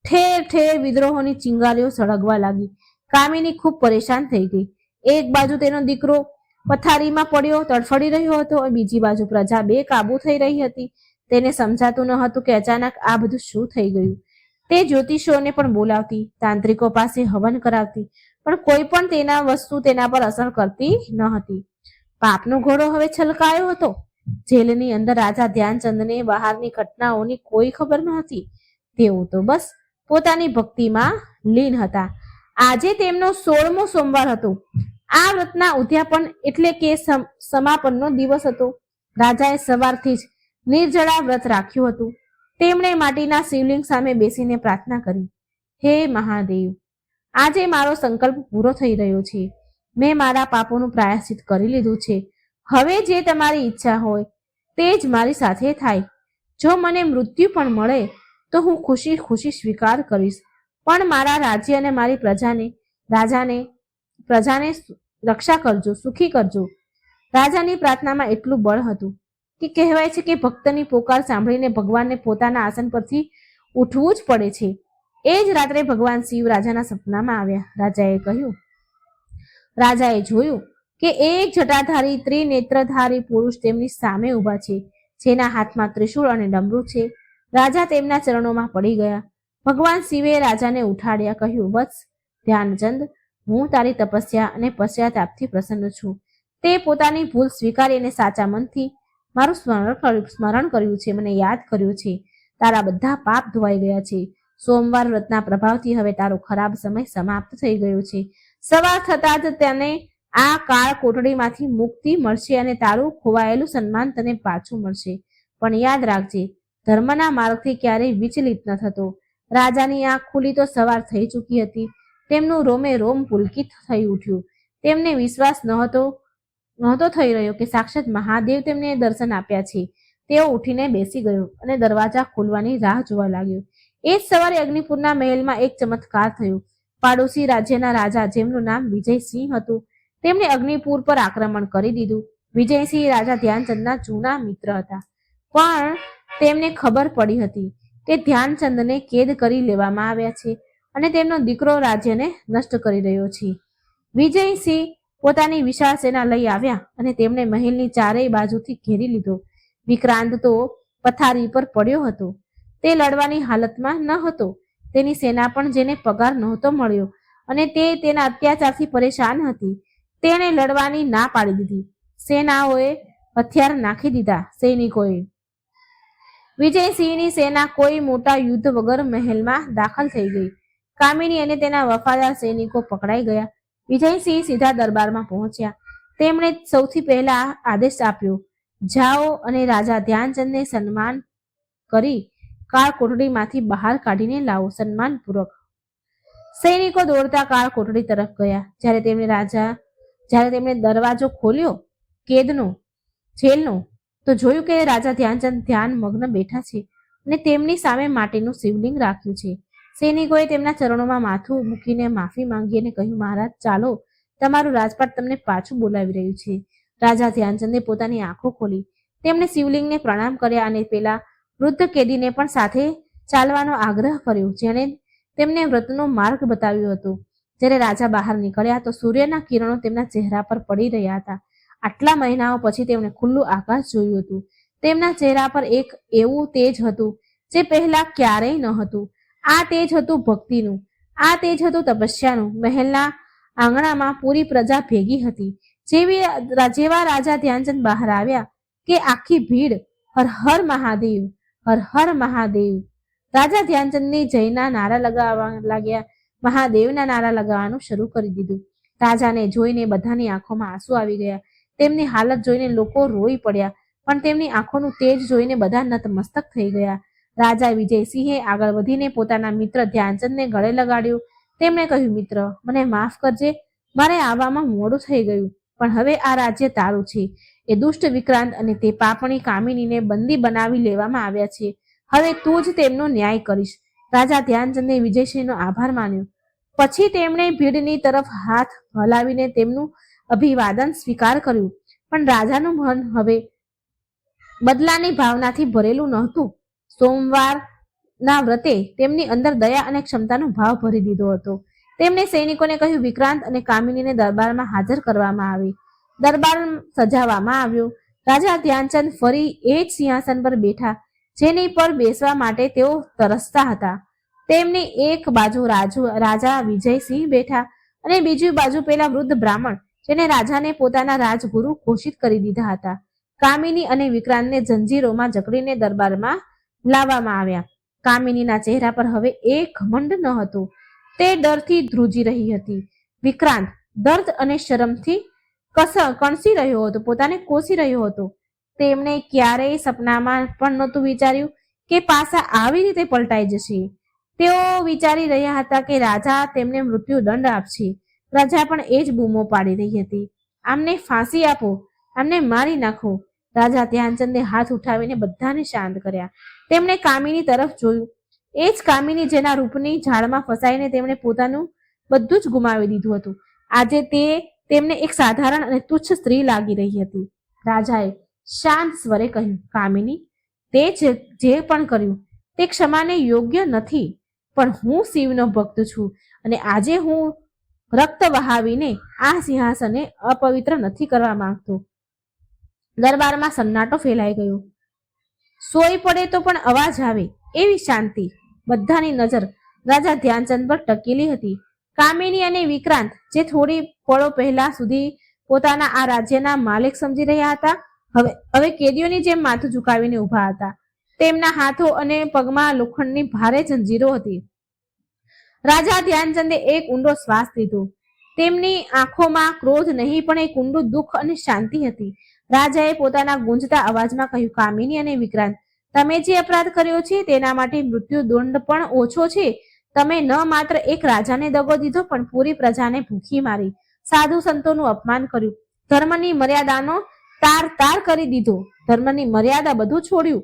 ઠેર ઠેર વિદ્રોહોની ચિંગારીઓ સળગવા લાગી. કામિની ખૂબ પરેશાન થઈ ગઈ. એક બાજુ તેનો દીકરો પથારીમાં પડ્યો તડફડી રહ્યો હતો, બીજી બાજુ પ્રજા બેકાબુ થઈ રહી હતી. તેને સમજાતું ન હતું કે અચાનક આ બધું શું થઈ ગયું. તે જ્યોતિષીઓને પણ બોલાવતી, તાંત્રિકો પાસે હવન કરાવતી, પણ કોઈ પણ તેના પર અસર કરતી ન હતી. પાપનો ઘોડો હવે છલકાયો હતો. જેલની અંદર રાજા ધ્યાનચંદને બહારની ઘટનાઓની કોઈ ખબર ન હતી. તેઓ તો બસ પોતાની ભક્તિમાં લીન હતા. આજે તેમનો 16મો સોમવાર હતો. આ વ્રતના ઉદ્યાપન એટલે કે સમાપનનો દિવસ હતો. રાજાએ સવારથી જ નિર્જળા વ્રત રાખ્યું હતું. તેમણે માટીના શિવલિંગ સામે બેસીને પ્રાર્થના કરી, હે મહાદેવ, આજે મારો સંકલ્પ પૂરો થઈ રહ્યો છે. મેં મારા પાપોનું પ્રાયશ્ચિત કરી લીધું છે. હવે જે તમારી ઈચ્છા હોય તે જ મારી સાથે થાય. જો મને મૃત્યુ પણ મળે તો હું ખુશી ખુશી સ્વીકાર કરીશ, પણ મારા રાજ્ય અને મારી પ્રજાને રક્ષા કરજો, સુખી કરજો. રાજાની પ્રાર્થનામાં એટલું બળ હતું કે કહેવાય છે કે ભક્તની પોકાર સાંભળીને ભગવાનને પોતાના આસન પરથી ઉઠવું જ પડે છે. એ જ રાત્રે ભગવાન શિવ રાજાના સપનામાં આવ્યા. રાજાએ જોયું કે એક જટાધારી ત્રિનેત્રધારી પુરુષ તેમની સામે ઊભા છે, જેના હાથમાં ત્રિશૂળ અને ડમરું છે. રાજા તેમના ચરણોમાં પડી ગયા. ભગવાન શિવે રાજાને ઉઠાડ્યા, કહ્યું, વત્સ ધ્યાનચંદ, હું તારી તપસ્યા અને પશ્ચાતાપથી પ્રસન્ન છું. તે પોતાની ભૂલ સ્વીકારીને સાચા મનથી મારું સ્મરણ કર્યું છે, મને યાદ કર્યું છે. તારા બધા પાપ ધોવાઈ ગયા છે. સોમવાર વ્રતના પ્રભાવથી હવે તારો ખરાબ સમય સમાપ્ત થઈ ગયો છે. સવાર થતા જ તેને આ કાળ કોટડીમાંથી મુક્તિ મળશે અને તારું ખોવાયેલું સન્માન તને પાછું મળશે. પણ યાદ રાખજે, ધર્મના માર્ગથી ક્યારેય વિચલિત ન થતો. રાજાની આંખ ખુલી તો સવાર થઈ ચૂકી હતી. તેમનું રોમે રોમ પુલકિત થઈ ઉઠ્યું. તેમને વિશ્વાસ નહોતો થઈ રહ્યો કે સાક્ષાત મહાદેવ તેમને દર્શન આપ્યા છે. તેઓ ઉઠીને બેસી ગયો અને દરવાજા ખોલવાની રાહ જોવા લાગ્યો. એ જ સવારે અગ્નિપુરના મહેલમાં એક ચમત્કાર થયો. પાડોશી રાજ્યના રાજા, જેમનું નામ વિજયસિંહ હતું, તેમણે અગ્નિપુર પર આક્રમણ કરી દીધું. વિજયસિંહ રાજા ધ્યાનચંદના જૂના મિત્ર હતા, પણ તેમને ખબર પડી હતી કે ધ્યાનચંદને કેદ કરી લેવામાં આવ્યા છે અને તેમનો દીકરો રાજ્યને નષ્ટ કરી રહ્યો છે. વિજયસિંહ પોતાની વિશાળ સેના લઈ આવ્યા અને તેમણે મહેલની ચારેય બાજુથી ઘેરી લીધો. વિક્રાંત તો પથારી પર પડ્યો હતો. તે લડવાની હાલતમાં ન હતો. તેની સેના પણ, જેને પગાર નહોતો મળ્યો અને તે તેના અત્યાચારથી પરેશાન હતી, તેણે લડવાની ના પાડી દીધી. સેનાઓએ હથિયાર નાખી દીધા. સૈનિકોએ વિજયસિંહની સેના કોઈ મોટા યુદ્ધ વગર મહેલમાં દાખલ થઈ ગઈ. કામિની અને તેના વફાદાર સૈનિકો પકડાઈ ગયા. વિજયસિંહ સીધા દરબારમાં પહોંચ્યા. તેમણે સૌથી પહેલા આદેશ આપ્યો, જાઓ અને રાજા ધ્યાનચંદને સન્માન કરી કાળ કોટડીમાંથી બહાર કાઢીને લાવો. સન્માનપૂર્વક સૈનિકો દોડતા કાળ કોટડી તરફ ગયા. જ્યારે તેમણે દરવાજો ખોલ્યો જેલનો, તો જોયું કે રાજા ધ્યાનચંદ ધ્યાન મગ્ન બેઠા છે અને તેમની સામે માટીનું શિવલિંગ રાખ્યું છે. સૈનિકોએ તેમના ચરણોમાં માથું મૂકીને માફી માંગી અને કહ્યું, મહારાજ, ચાલો, તમારું રાજપાટ તમને પાછું બોલાવી રહ્યું છે. રાજા ધ્યાનચંદે પોતાની આંખો ખોલી. તેમણે શિવલિંગને પ્રણામ કર્યા અને પેલા વૃદ્ધ કેદીને પણ સાથે ચાલવાનો આગ્રહ કર્યો, જેણે તેમને વ્રતનો માર્ગ બતાવ્યો હતો. જ્યારે રાજા બહાર નીકળ્યા તો સૂર્યના કિરણો તેમના ચહેરા પર પડી રહ્યા હતા. આટલા મહિનાઓ પછી તેમણે ખુલ્લું આકાશ જોયું હતું. તેમના ચહેરા પર એક એવું તેજ હતું જે પહેલા ક્યારેય ન હતું. આ તેજ હતું ભક્તિનું, આ તેજ હતું તપસ્યાનું. મહેલના આંગણામાં પૂરી પ્રજા ભેગી હતી. જેવા રાજા ધ્યાનચંદ બહાર આવ્યા કે આખી ભીડ હર હર મહાદેવ, હર હર મહાદેવ. રાજા ધ્યાનચંદની જયના નારા લગાવવા લાગ્યા. મહાદેવના નારા લગાવવાનું શરૂ કરી દીધું. રાજાને જોઈને બધાની આંખોમાં આંસુ આવી ગયા. તેમની હાલત જોઈને લોકો રોઈ પડ્યા, પણ તેમની આંખોનું તેજ જોઈને બધા નતમસ્તક થઈ ગયા. રાજા વિજયસિંહે આગળ વધીને પોતાના મિત્ર ધ્યાનચંદને ગળે લગાડ્યો. તેમણે કહ્યું, મિત્ર, મને માફ કરજે, મારે આવવામાં મોડું થઈ ગયું, પણ હવે આ રાજ્ય તારું છે. એ દુષ્ટ વિક્રાંત અને તે પાપણી કામિનીને બંદી બનાવી લેવામાં આવ્યા છે. હવે તું જ તેમનો ન્યાય કરીશ. રાજા ધ્યાનચંદે વિજયસિંહનો આભાર માન્યો. પછી તેમણે ભીડની તરફ હાથ હલાવીને તેમનું અભિવાદન સ્વીકાર કર્યું. પણ રાજાનું મન હવે બદલાની ભાવનાથી ભરેલું નહોતું. સોમવારના વ્રતે તેમની અંદર દયા અને ક્ષમતાનો ભાવ ભરી દીધો હતો. તેમણે સૈનિકોને કહ્યું, વિક્રાંત અને કામિનીને દરબારમાં હાજર કરવામાં આવે. દરબાર સજાવવામાં આવ્યો. રાજા ધ્યાનચંદ ફરી એ જ સિંહાસન પર બેઠા, જેની પર બેસવા માટે તેઓ તરસતા હતા. તેમની એક બાજુ રાજા વિજયસિંહ બેઠા અને બીજી બાજુ પેલા વૃદ્ધ બ્રાહ્મણ, જેને રાજાને પોતાના રાજગુરુ ઘોષિત કરી દીધા હતા. કામિની અને વિક્રાંતને જંજીરોમાં જકડીને દરબારમાં લાવવામાં આવ્યા. કામિનીના ચહેરા પર હવે એક ઘમંડ ન હતો. તે ડરથી ધ્રુજી રહી હતી. વિક્રાંત દર્દ અને શરમથી કણસી રહ્યો હતો, પોતાને કોસી રહ્યો હતો. તેમણે ક્યારેય સપનામાં પણ નહોતું વિચાર્યું કે પાસા આવી રીતે પલટાઈ જશે. તેઓ વિચારી રહ્યા હતા કે રાજા તેમને મૃત્યુ દંડ આપશે. પ્રજા પણ એ જ બૂમો પાડી રહી હતી, આમને ફાંસી આપો, આમને મારી નાખો. રાજા ધ્યાનચંદે હાથ ઉઠાવીને બધાને શાંત કર્યા. તેમણે કામિની તરફ જોયું. એ જ કામિની જેના રૂપની ઝાડમાં ફસાઈને તેમણે પોતાનું બધું જ ગુમાવી દીધું હતું. આજે તે તેમને એક સાધારણ અને તુચ્છ સ્ત્રી લાગી રહી હતી. રાજાએ શાંત સ્વરે કહ્યું, કામિની, તે જે પણ કર્યું તે ક્ષમાને યોગ્ય નથી, પણ હું શિવનો ભક્ત છું અને આજે હું રક્ત વહાવીને આ સિંહાસને અપવિત્ર નથી કરવા માંગતો. દરબારમાં સન્નાટો ફેલાઈ ગયો. સોઈ પડે તો પણ અવાજ આવે એવી શાંતિ. બધાની નજર રાજા ધ્યાનચંદ પર ટકેલી હતી. કામિની અને વિક્રાંત, જે થોડી પળો પહેલા સુધી પોતાના આ રાજ્યના માલિક સમજી રહ્યા હતા, હવે કેદીઓની જેમ માથું ઝુકાવીને ઊભા હતા. તેમના હાથો અને પગમાં લોખંડની ભારે જંજીરો હતી. રાજા ધ્યાનચંદે એક ઊંડો શ્વાસ લીધો. તેમની આંખોમાં ક્રોધ નહીં, પણ એક ઊંડું દુઃખ અને શાંતિ હતી. રાજાએ પોતાના ગુંજતા અવાજમાં કહ્યું, કામિની અને વિક્રાંત, તમે જે અપરાધ કર્યો છે તેના માટે મૃત્યુ દંડ પણ ઓછો છે. તમે ન માત્ર એક રાજાને દગો દીધો, પણ પૂરી પ્રજાને ભૂખી મારી, સાધુ સંતોનું અપમાન કર્યું, ધર્મની મર્યાદાનો તાર કરી દીધો. ધર્મની મર્યાદા બધું છોડ્યું.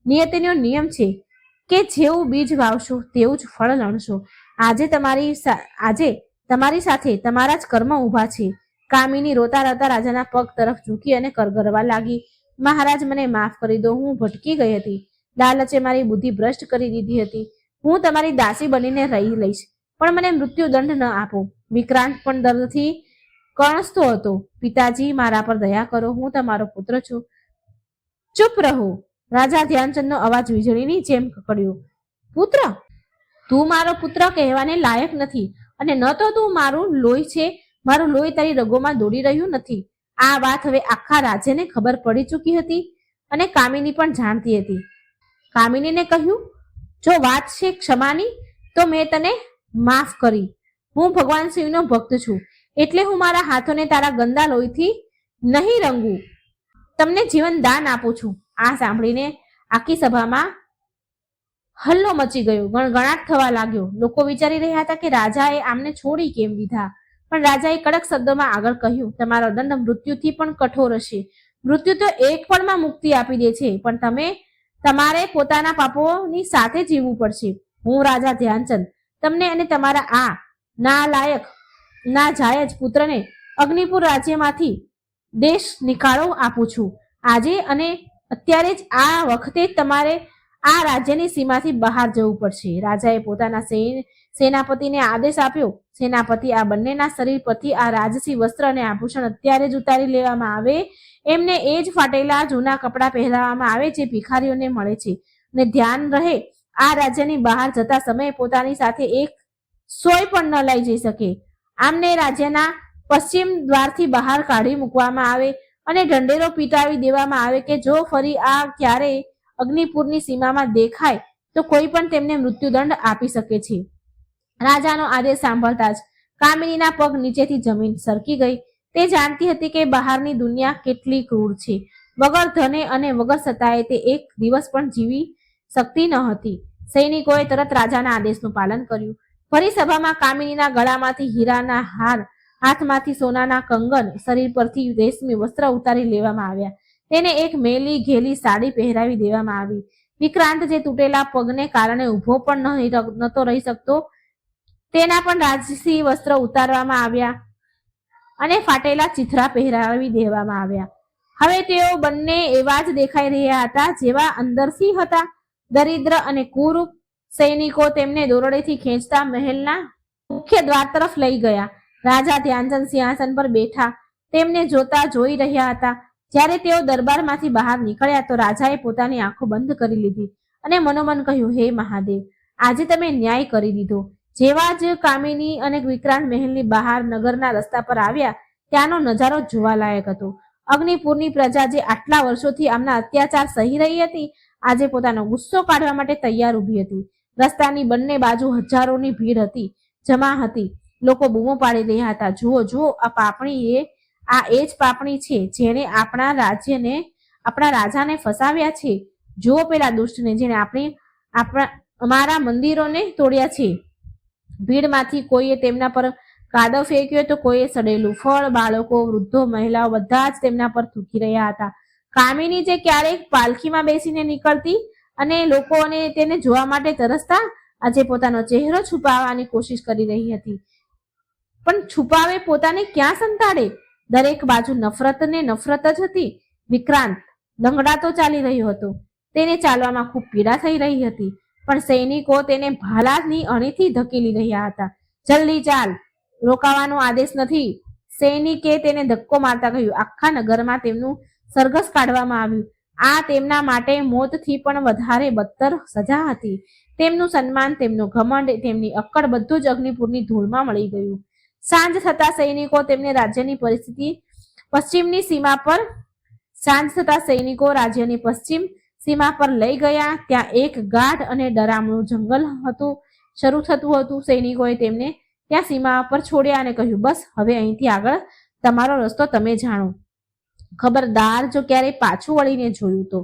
નિયતિનો નિયમ છે કે જેવું બીજ વાવશો તેવું જ ફળ લણશો. આજે તમારી સાથે તમારા જ કર્મ ઊભા છે. કામિની રોતા રોતા રાજાના પગ તરફ ઝૂકી અને કરગરવા લાગી. મહારાજ, મને માફ કરી દો. હું ભટકી ગઈ હતી. લાલચે મારી બુદ્ધિ ભ્રષ્ટ કરી દીધી હતી. હું તમારી દાસી બનીને રહી લઈશ, પણ મને મૃત્યુ દંડ ન આપો. વિક્રાંત પણ દર્દથી કણસતો હતો. પિતાજી, મારા પર દયા કરો. હું તમારો પુત્ર છું. ચૂપ રહો. રાજા ધ્યાનચંદનો અવાજ વીજળીની જેમ કકડ્યો. પુત્ર? તું મારો પુત્ર કહેવાને લાયક નથી, અને ન તો તું મારું લોહી છે. મારું લોહી તારી રગોમાં દોડી રહ્યું નથી. આ વાત હવે આખા રાજ્યને ખબર પડી ચૂકી હતી અને કામિની પણ જાણતી હતી. કામિનીને કહ્યું, જો વાત છે ક્ષમાની, તો મેં તને માફ કરી. હું ભગવાન શિવનો ભક્ત છું, એટલે હું મારા હાથોને તારા ગંદા લોહીથી નહીં રંગું. તમને જીવન દાન આપું છું. આ સાંભળીને આખી સભામાં હલ્લો મચી ગયો. ગણગણાટ થવા લાગ્યો. લોકો વિચારી રહ્યા હતા કે રાજાએ આમને છોડી કેમ દીધા. પણ રાજાએ કડક શબ્દોમાં આગળ કહ્યું, તમારો દંડ મૃત્યુથી પણ કઠોર હશે. મૃત્યુ તો એક પળમાં મુક્તિ આપી દે છે, પણ તમારે પોતાના પાપોની સાથે જીવવું પડશે. હું રાજા ધ્યાનચંદ તમને અને તમારા આ નાલાયક નાજાયજ પુત્રને અગ્નિપુર રાજ્યમાંથી દેશ નિકાળો આપું છું. આજે અને અત્યારે જ, આ વખતે જ તમારે આ રાજ્યની સીમાથી બહાર જવું પડશે. રાજાએ પોતાના સેનાપતિને આદેશ આપ્યો. સેનાપતિ, આ બંનેના શરીર પરથી આ રાજસી વસ્ત્ર અને આભૂષણ અત્યારે જ ઉતારી લેવામાં આવે. એમને એ જ ફાટેલા જૂના કપડાં પહેરાવવામાં આવે જે ભિખારીઓને મળે છે. અને ધ્યાન રહે, આ રાજ્યની બહાર જતા સમયે પોતાની સાથે એક સોય પણ ન લઈ જઈ શકે. આમને રાજ્યના પશ્ચિમ દ્વારથી બહાર કાઢી મૂકવામાં આવે અને ઢંઢેરો પીટાવી દેવામાં આવે કે જો ફરી આ ક્યારેય અગ્નિપુરની સીમામાં દેખાય તો કોઈ પણ તેમને મૃત્યુદંડ આપી શકે છે. રાજાનો આદેશ સાંભળતા જ કામિનીના પગ નીચેથી જમીન સરકી ગઈ. તે જાણતી હતી કે બહારની દુનિયા કેટલી ક્રૂર છે. વગર ધને અને વગર સત્તાએ તે એક દિવસ પણ જીવી શકતી ન હતી. સૈનિકોએ તરત રાજાના આદેશનું પાલન કર્યું. ફરી સભામાં કામિનીના ગળામાંથી હીરાના હાર, હાથમાંથી સોનાના કંગન, શરીર પરથી રેશમી વસ્ત્ર ઉતારી લેવામાં આવ્યા. તેને એક મેલી ઘેલી સાડી પહેરાવી દેવામાં આવી. વિક્રાંત, જે તૂટેલા પગને કારણે ઊભો પણ નહોતો રહી શકતો, તેના પણ રાજસી વસ્ત્ર ઉતારવામાં આવ્યા અને ફાટેલા ચિથરા પહેરાવી દેવામાં આવ્યા. હવે તેઓ બંને એવા જ દેખાઈ રહ્યા હતા જેવા અંદરથી હતા. દરિદ્ર અને કુરૂપ સૈનિકો તેમને દોરડેથી ખેંચતા મહેલના મુખ્ય દ્વાર તરફ લઈ ગયા. રાજા ધ્યાનચંદ સિંહાસન પર બેઠા તેમને જોઈ રહ્યા હતા. જ્યારે તેઓ દરબારમાંથી બહાર નીકળ્યા તો રાજાએ પોતાની આંખો બંધ કરી લીધી અને મનોમન કહ્યું, હે મહાદેવ, આજે તમે ન્યાય કરી દીધો. જેવા જ કામિની અને વિક્રાંત મહેલની બહાર નગરના રસ્તા પર આવ્યા, ત્યાંનો નજારો જોવાલાયક હતો. અગ્નિપુરની પ્રજા જે આટલા વર્ષોથી આમના અત્યાચાર સહી રહી હતી, આજે પોતાનો ગુસ્સો કાઢવા માટે તૈયાર ઊભી હતી. રસ્તાની બંને બાજુ હજારોની ભીડ હતી, જમા હતી. લોકો બૂમો પાડી રહ્યા હતા, જુઓ જુઓ, આ એ જ પાપણી છે જેણે આપણા રાજાને ફસાવ્યા છે. જુઓ પેલા દુષ્ટને, જેને અમારા મંદિરોને તોડ્યા છે. ભીડમાંથી કોઈએ તેમના પર કાદવ ફેંક્યો તો કોઈએ સડેલું ફળ, બાળકો, વૃદ્ધો, મહિલાઓ બધા જ તેમના પર થૂકી રહ્યા હતા. કામિની જે ક્યારેક પાલખીમાં બેસીને નીકળતી અને લોકોને તેને જોવા માટે તરસતા, આજે પોતાનો ચહેરો છુપાવવાની કોશિશ કરી રહી હતી. પણ છુપાવે પોતાને ક્યાં સંતાડે? દરેક બાજુ નફરત ને નફરત જ હતી. વિક્રાંત લંગડાતો ચાલી રહ્યો હતો. તેને ચાલવામાં ખૂબ પીડા થઈ રહી હતી, પણ સૈનિકો તેને ભાલાની અણીથી ધકેલી રહ્યા હતા. જલ્દી ચાલ, રોકાવાનો આદેશ નથી, સૈનિકે તેને ધક્કો મારતા કહ્યું. આખા નગરમાં તેમનું સરઘસ કાઢવામાં આવ્યું. આ તેમના માટે મોતથી પણ વધારે બદતર સજા હતી. તેમનું સન્માન, તેમનો ઘમંડ, તેમની અક્કડ બધું જ અગ્નિપુરની ધૂળમાં મળી ગયું. સાંજ થતા સૈનિકો તેમને રાજ્યની પશ્ચિમ સીમા પર લઈ ગયા. ત્યાં એક ગાઢ અને ડરામણું જંગલ શરૂ થતું હતું. સૈનિકોએ તેમને ત્યાં સીમા પર છોડ્યા અને કહ્યું, બસ હવે અહીંથી આગળ તમારો રસ્તો તમે જાણો. ખબરદાર, જો ક્યારેય પાછું વળીને જોયું તો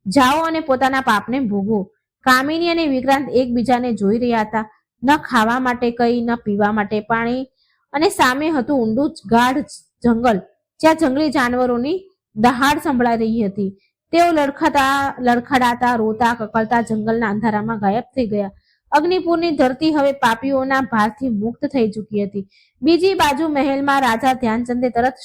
જાઓ અને પોતાના પાપને ભોગવો. કામિની અને વિક્રાંત એકબીજાને જોઈ રહ્યા હતા. ન ખાવા માટે કંઈ, ન પીવા માટે પાણી, અને સામે હતું ઊંડું ગાઢ જંગલ, જ્યાં જંગલી જાનવરોની દહાડ સંભળાઈ રહી હતી. તેઓ લડખડાતા, રોતા, કકળતા જંગલના અંધારામાં ગાયબ થઈ ગયા. અગ્નિપુરની ધરતી હવે પાપીઓના ભારથી મુક્ત થઈ ચૂકી હતી. બીજી બાજુ મહેલમાં રાજા ધ્યાનચંદે તરત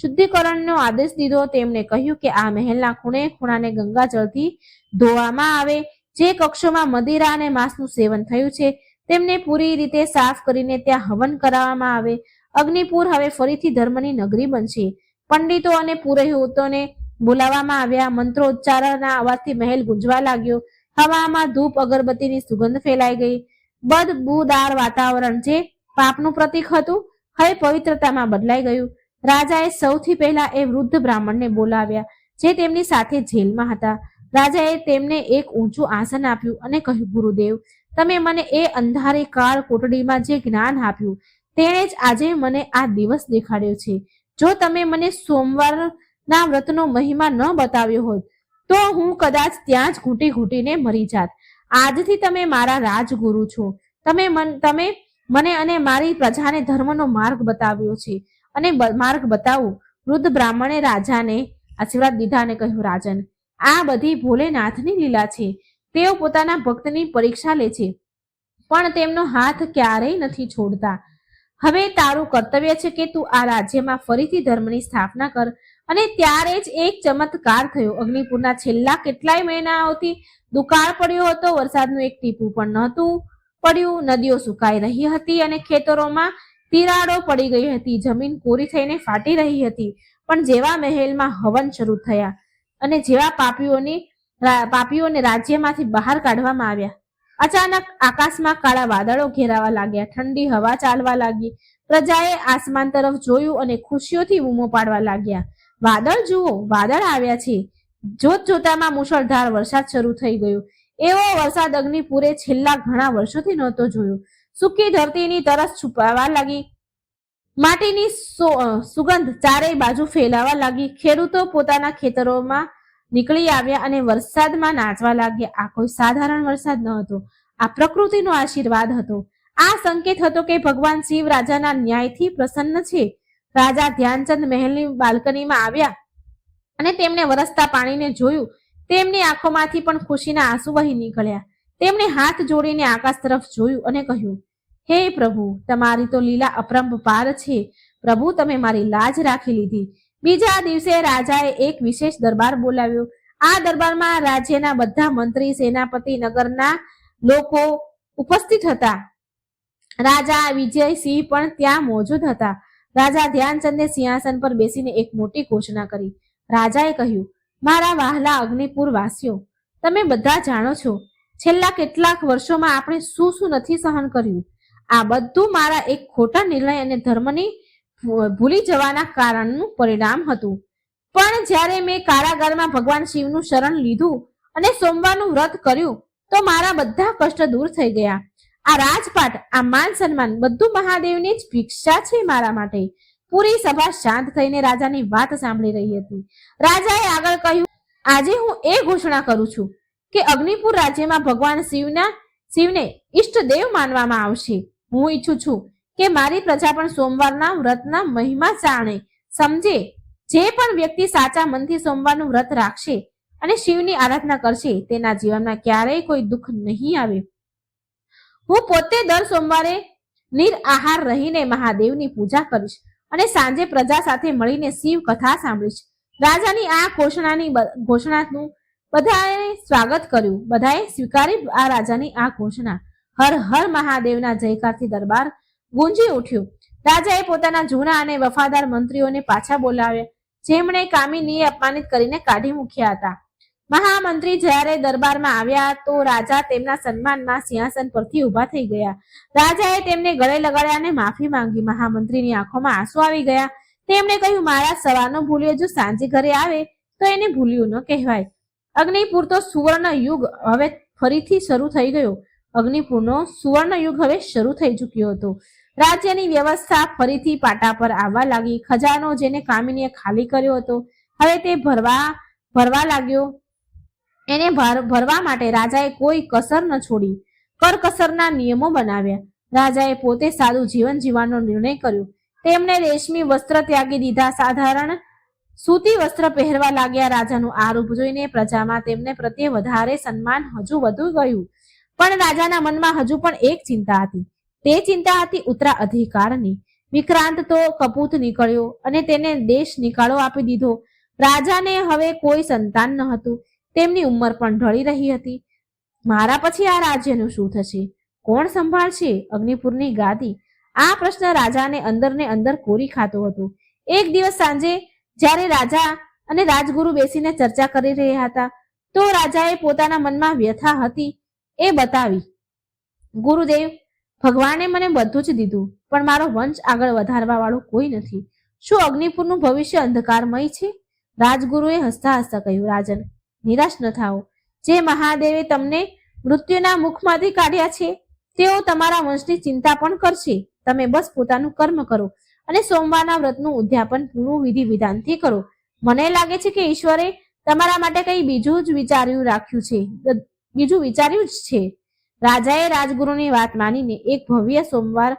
શુદ્ધિકરણનો આદેશ દીધો. તેમણે કહ્યું કે આ મહેલના ખૂણે ખૂણાને ગંગાજળથી ધોવામાં આવે. જે કક્ષોમાં મદિરા અને માંસનું સેવન થયું છે તેમને પૂરી રીતે સાફ કરીને ત્યાં હવન કરાવવામાં આવે. અગ્નિપુર હવે ફરીથી ધર્મની નગરી બનશે. પંડિતો અને પુરોહિતોને બોલાવવામાં આવ્યા. મંત્રોચ્ચારના અવાજથી મહેલ ગુંજવા લાગ્યો. હવામાં ધૂપ અગરબત્તીની સુગંધ ફેલાઈ ગઈ. બદબૂદાર વાતાવરણ, જે પાપનું પ્રતીક હતું, હવે પવિત્રતામાં બદલાઈ ગયું. રાજાએ સૌથી પહેલા એ વૃદ્ધ બ્રાહ્મણને બોલાવ્યા, જે તેમની સાથે જેલમાં હતા. રાજાએ તેમને એક ઊંચું આસન આપ્યું અને કહ્યું, ગુરુદેવ, તમે મને એ અંધારી કાળ કોટડીમાં જે જ્ઞાન આપ્યું, તેણે જ આજે મને આ દિવસ દેખાડ્યો છે. જો તમે મને સોમવારના વ્રતનો મહિમા ન બતાવ્યો હોત તો હું કદાચ ત્યાં જ ઘૂંટીને મરી જાત. આજથી તમે મારા રાજગુરુ છો. તમે મને અને મારી પ્રજાને ધર્મનો માર્ગ બતાવ્યો છે અને માર્ગ બતાવો. વૃદ્ધ બ્રાહ્મણે રાજાને આશીર્વાદ દીધા અને કહ્યું, રાજન, આ બધી ભોલેનાથની લીલા છે. તેઓ પોતાના ભક્તની પરીક્ષા લે છે, પણ તેમનો હાથ ક્યારેય નથી છોડતા. હવે તારું કર્તવ્ય છે કે તું આ રાજ્યમાં ફરીથી ધર્મની સ્થાપના કર. અને ત્યારે જ એક ચમત્કાર થયો. અગ્નિપુરના છેલ્લા કેટલાય મહિનાઓથી દુકાળ પડ્યો હતો. વરસાદનું એક ટીપું પણ નહોતું પડ્યું. નદીઓ સુકાઈ રહી હતી અને ખેતરોમાં તિરાડો પડી ગઈ હતી. જમીન કોરી થઈને ફાટી રહી હતી. પણ જેવા મહેલમાં હવન શરૂ થયા અને જેવા પાપીઓને રાજ્યમાંથી બહાર કાઢવામાં આવ્યા, અચાનક આકાશમાં કાળા વાદળો ઘેરાવા લાગ્યા. ઠંડી હવા ચાલવા લાગી. પ્રજાએ આસમાન તરફ જોયું અને ખુશીઓથી બૂમો પાડવા લાગ્યા. વાદળ જુઓ, વાદળ આવ્યા છે. જોતામાં મુશળધાર વરસાદ શરૂ થઈ ગયો. એવો વરસાદ અગ્નિપુરે છેલ્લા ઘણા વર્ષોથી નહોતો જોયો. સૂકી ધરતીની તરસ છુપાવા લાગી. માટીની સુગંધ ચારેય બાજુ ફેલાવા લાગી. ખેડૂતો પોતાના ખેતરોમાં નીકળી આવ્યા અને વરસાદમાં નાચવા લાગ્યા. આ કોઈ સાધારણ વરસાદ ન હતો, આ પ્રકૃતિનો આશીર્વાદ હતો. આ સંકેત હતો કે ભગવાન શિવ રાજાના ન્યાયથી પ્રસન્ન છે. રાજા ધ્યાનચંદ મહેલની બાલ્કનીમાં આવ્યા અને તેમણે વરસતા પાણીને જોયું. તેમની આંખોમાંથી પણ ખુશીના આંસુ વહી નીકળ્યા. તેમણે હાથ જોડીને આકાશ તરફ જોયું અને કહ્યું, હે પ્રભુ, તમારી તો લીલા અપરંપાર છે. પ્રભુ, તમે મારી લાજ રાખી લીધી. બીજા દિવસે રાજાએ એક વિશેષ દરબાર બોલાવ્યો. આ દરબારમાં રાજ્યના બધા મંત્રી, સેનાપતિ, નગરના લોકો ઉપસ્થિત હતા. રાજા વિજયસિંહ પણ ત્યાં મોજૂદ હતા. રાજા ધ્યાનચંદે સિંહાસન પર બેસીને એક મોટી ઘોષણા કરી. રાજાએ કહ્યું, મારા વહાલા અગ્નિપુર વાસીઓ, તમે બધા જાણો છો, છેલ્લા કેટલાક વર્ષોમાં આપણે શું શું નથી સહન કર્યું. આ બધું મારા એક ખોટા નિર્ણય અને ધર્મની ભૂલી જવાના કારણનું પરિણામ હતું. પણ જ્યારે મેં કારાગારમાં ભગવાન શિવનું શરણ લીધું અને સોમવારનું વ્રત કર્યું તો મારા બધા કષ્ટ દૂર થઈ ગયા. આ રાજપાટ, આ માન સન્માન બધું મહાદેવની જ ભિક્ષા છે મારા માટે. પૂરી સભા શાંત થઈને રાજાની વાત સાંભળી રહી હતી. રાજાએ આગળ કહ્યું, આજે હું એ ઘોષણા કરું છું કે અગ્નિપુર રાજ્યમાં ભગવાન શિવને ઈષ્ટદેવ માનવામાં આવશે. હું ઈચ્છું છું કે મારી પ્રજા પણ સોમવારના વ્રતના મહિમા જાણે સમજે. જે પણ વ્યક્તિ સાચા મનથી સોમવારનું વ્રત રાખશે અને શિવની આરાધના કરશે તેના જીવનમાં ક્યારેય કોઈ દુઃખ નહીં આવે. હું પોતે દર સોમવારે નિરાહાર રહીને મહાદેવની પૂજા કરીશ અને સાંજે પ્રજા સાથે મળીને શિવ કથા સાંભળીશ. રાજાની આ ઘોષણાનું બધાએ સ્વાગત કર્યું. બધાએ સ્વીકારી આ રાજાની આ ઘોષણા. હર હર મહાદેવના જયકારથી દરબાર ગુંજી ઉઠ્યો. રાજાએ પોતાના જૂના અને વફાદાર મંત્રીઓને પાછા બોલાવ્યા, જેમણે કામિનીએ અપમાનિત કરીને કાઢી મૂક્યા હતા. મહામંત્રી જ્યારે દરબારમાં આવ્યા તો રાજા તેમના સન્માનમાં સિંહાસન પરથી ઊભા થઈ ગયા. રાજાએ તેમને ગળે લગાડ્યા અને માફી માંગી. મહામંત્રીની આંખોમાં આંસુ આવી ગયા. તેમણે કહ્યું, મારા સવારનો ભૂલ્યો જો સાંજે ઘરે આવે તો એને ભૂલ્યું ન કહેવાય. અગ્નિપુર તો સુવર્ણ યુગ હવે ફરીથી શરૂ થઈ ગયો. અગ્નિપુરનો સુવર્ણ યુગ હવે શરૂ થઈ ચૂક્યો હતો. રાજ્યની વ્યવસ્થા ફરીથી પાટા પર આવવા લાગી. ખજાનો જેને કામિનીએ ખાલી કર્યો હતો હવે તે ભરવા લાગ્યો. એને ભરવા માટે રાજાએ કોઈ કસર ન છોડી. કરકસરના નિયમો બનાવ્યા. રાજાએ પોતે સાદું જીવન જીવવાનો નિર્ણય કર્યો. તેમણે રેશમી વસ્ત્ર ત્યાગી દીધા. સાધારણ સૂતી વસ્ત્ર પહેરવા લાગ્યા. રાજાનું આ રૂપ જોઈને પ્રજામાં તેમને પ્રત્યે વધારે સન્માન હજુ વધુ ગયું. પણ રાજાના મનમાં હજુ પણ એક ચિંતા હતી. તે ચિંતા હતી ઉત્તરાધિકારની. વિક્રાંત તો કપૂત નીકળ્યો અને તેને દેશ નિકાળો આપી દીધો. રાજાને હવે કોઈ સંતાન ન હતું. તેમની ઉંમર પણ ઢળી રહી હતી. મારા પછી આ રાજ્યનું શું થશે? કોણ સંભાળશે અગ્નિપુરની ગાદી? આ પ્રશ્ન રાજાને અંદરને અંદર કોરી ખાતો હતો. એક દિવસ સાંજે જ્યારે રાજા અને રાજગુરુ બેસીને ચર્ચા કરી રહ્યા હતા તો રાજાએ પોતાના મનમાં વ્યથા હતી એ બતાવી. ગુરુદેવ, ભગવાને મને બધું જ દીધું પણ મારો વંશ આગળ વધારવા વાળું કોઈ નથી. શું અગ્નિપુરનું ભવિષ્ય અંધકારમય છે? રાજગુરુએ હસતા હસતા કહ્યું, રાજન, નિરાશ ન થાઓ. જે મહાદેવે તમને મૃત્યુના મુખમાંથી કાઢ્યા છે તેઓ તમારા વંશની ચિંતા પણ કરશે. તમે બસ પોતાનું કર્મ કરો અને સોમવારના વ્રતનું ઉદ્યાપન પૂરું વિધિ વિધાનથી કરો. મને લાગે છે કે ઈશ્વરે તમારા માટે કંઈ બીજું જ વિચાર્યું જ છે. રાજાએ રાજગુરુની વાત માનીને એક ભવ્ય સોમવાર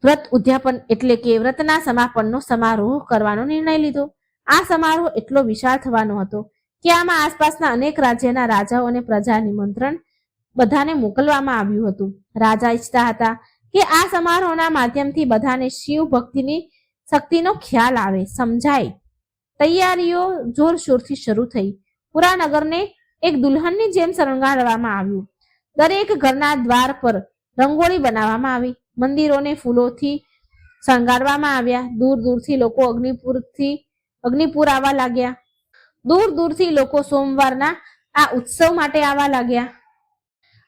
વ્રત ઉદ્યાપન એટલે કે વ્રતના સમાપનનો સમારોહ કરવાનો નિર્ણય લીધો. આ સમારોહ એટલો વિશાળ થવાનો હતો કે આમાં આસપાસના અનેક રાજ્યના રાજાઓ અને પ્રજા નિમંત્રણ બધાને મોકલવામાં આવ્યું હતું. રાજા ઈચ્છતા હતા કે આ સમારોહના માધ્યમથી બધાને શિવ ભક્તિની શક્તિનો ખ્યાલ આવે, સમજાય. તૈયારીઓ જોરશોરથી શરૂ થઈ. પૂરા નગરને એક દુલ્હનની જેમ શણગારવામાં આવ્યું. દરેક ઘરના દ્વાર પર રંગોળી બનાવવામાં આવી. મંદિરોને ફૂલોથી શણગારવામાં આવ્યા. દૂર દૂરથી લોકો અગ્નિપુર આવવા લાગ્યા. દૂર દૂરથી લોકો સોમવારના આ ઉત્સવ માટે આવવા લાગ્યા.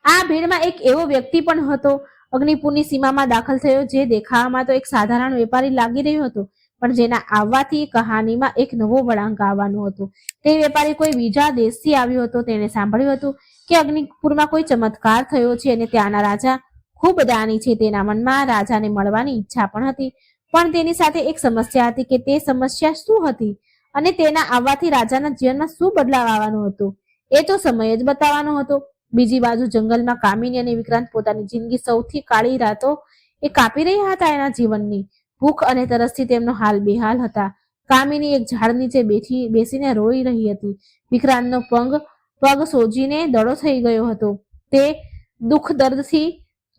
આ ભીડમાં એક એવો વ્યક્તિ પણ હતો. અગ્નિપુરની સીમામાં દાખલ થયો જે દેખાવામાં તો એક સાધારણ વેપારી લાગી રહ્યો હતો પણ જેના આવવાથી કહાનીમાં એક નવો વળાંક આવવાનો હતો. તે વેપારી કોઈ બીજા દેશથી આવ્યો હતો. તેણે સાંભળ્યું હતું કે અગ્નિપુરમાં કોઈ ચમત્કાર થયો છે અને ત્યાંના રાજા ખૂબ દાની છે. તેના મનમાં રાજાને મળવાની ઈચ્છા પણ હતી પણ તેની સાથે એક સમસ્યા હતી કે તે સમસ્યા શું હતી અને તેના આવવાથી રાજાના જીવનમાં શું બદલાવ આવવાનો હતો એ તો સમય જ બતાવવાનો હતો. બીજી બાજુ જંગલમાં કામિની અને વિક્રાંત પોતાની જિંદગી સૌથી કાળી રાતો એ કાપી રહ્યા હતા. એના જીવનની ભૂખ અને તરસથી તેમનો હાલ બેહાલ હતા. કામિની એક ઝાડ નીચે બેસીને રોઈ રહી હતી. વિક્રાંતનો પગ સોજીને દડો થઈ ગયો હતો. તે દુઃખ દર્દથી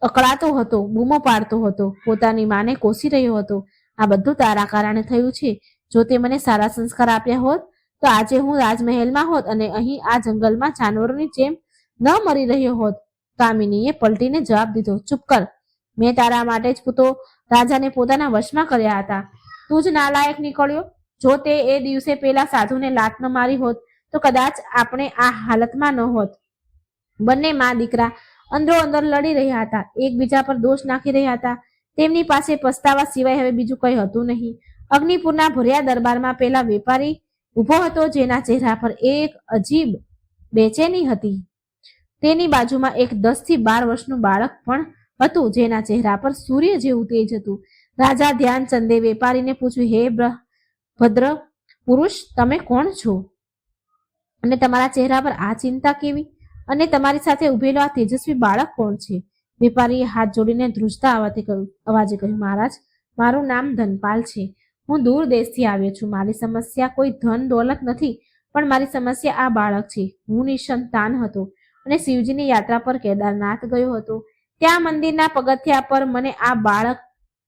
અકળાતો હતો, બૂમો પાડતો હતો, પોતાની માને કોસી રહ્યો હતો. આ બધું તારા કારણે થયું છે. જો તે મને સારા સંસ્કાર આપ્યા હોત તો આજે હું રાજમહેલમાં હોત અને અહીં આ જંગલમાં જાનવરોની જેમ ન મરી રહ્યો હોત. કામિનીએ પલટીને જવાબ દીધો, ચૂપ કર. મેં તારા માટે જ તો રાજાને પોતાના વશમાં કર્યા હતા. તું જ નાલાયક નીકળ્યો. જો તે એ દિવસે પેલા સાધુને લાત ન મારી હોત તો કદાચ આપણે આ હાલતમાં ન હોત. બંને માં દીકરા અંદરો અંદર લડી રહ્યા હતા, એકબીજા પર દોષ નાખી રહ્યા હતા. તેમની પાસે પસ્તાવા સિવાય હવે બીજું કંઈ હતું નહીં. અગ્નિપુરના ભર્યા દરબારમાં પેલા વેપારી ઊભો હતો જેના ચહેરા પર એક અજીબ બેચેની હતી. તેની બાજુમાં એક 10 થી 12 વર્ષનું બાળક પણ હતું જેના ચહેરા પર સૂર્ય જેવું તેજ હતું. રાજા ધ્યાનચંદે વેપારીને પૂછ્યું, હે ભદ્ર પુરુષ, તમે કોણ છો? અને તમારા ચહેરા પર આ ચિંતા કેવી? અને તમારી સાથે ઉભેલો આ તેજસ્વી બાળક કોણ છે? વેપારીએ હાથ જોડીને ધ્રુજતા અવાજે કહ્યું, મહારાજ, મારું નામ ધનપાલ છે. હું દૂર દેશથી આવ્યો છું. મારી સમસ્યા કોઈ ધન દોલત નથી, પણ મારી સમસ્યા આ બાળક છે. હું નિસંતાન હતો અને શિવજીની યાત્રા પર કેદારનાથ ગયો હતો. ત્યાં મંદિરના પગથિયા પર મને આ બાળક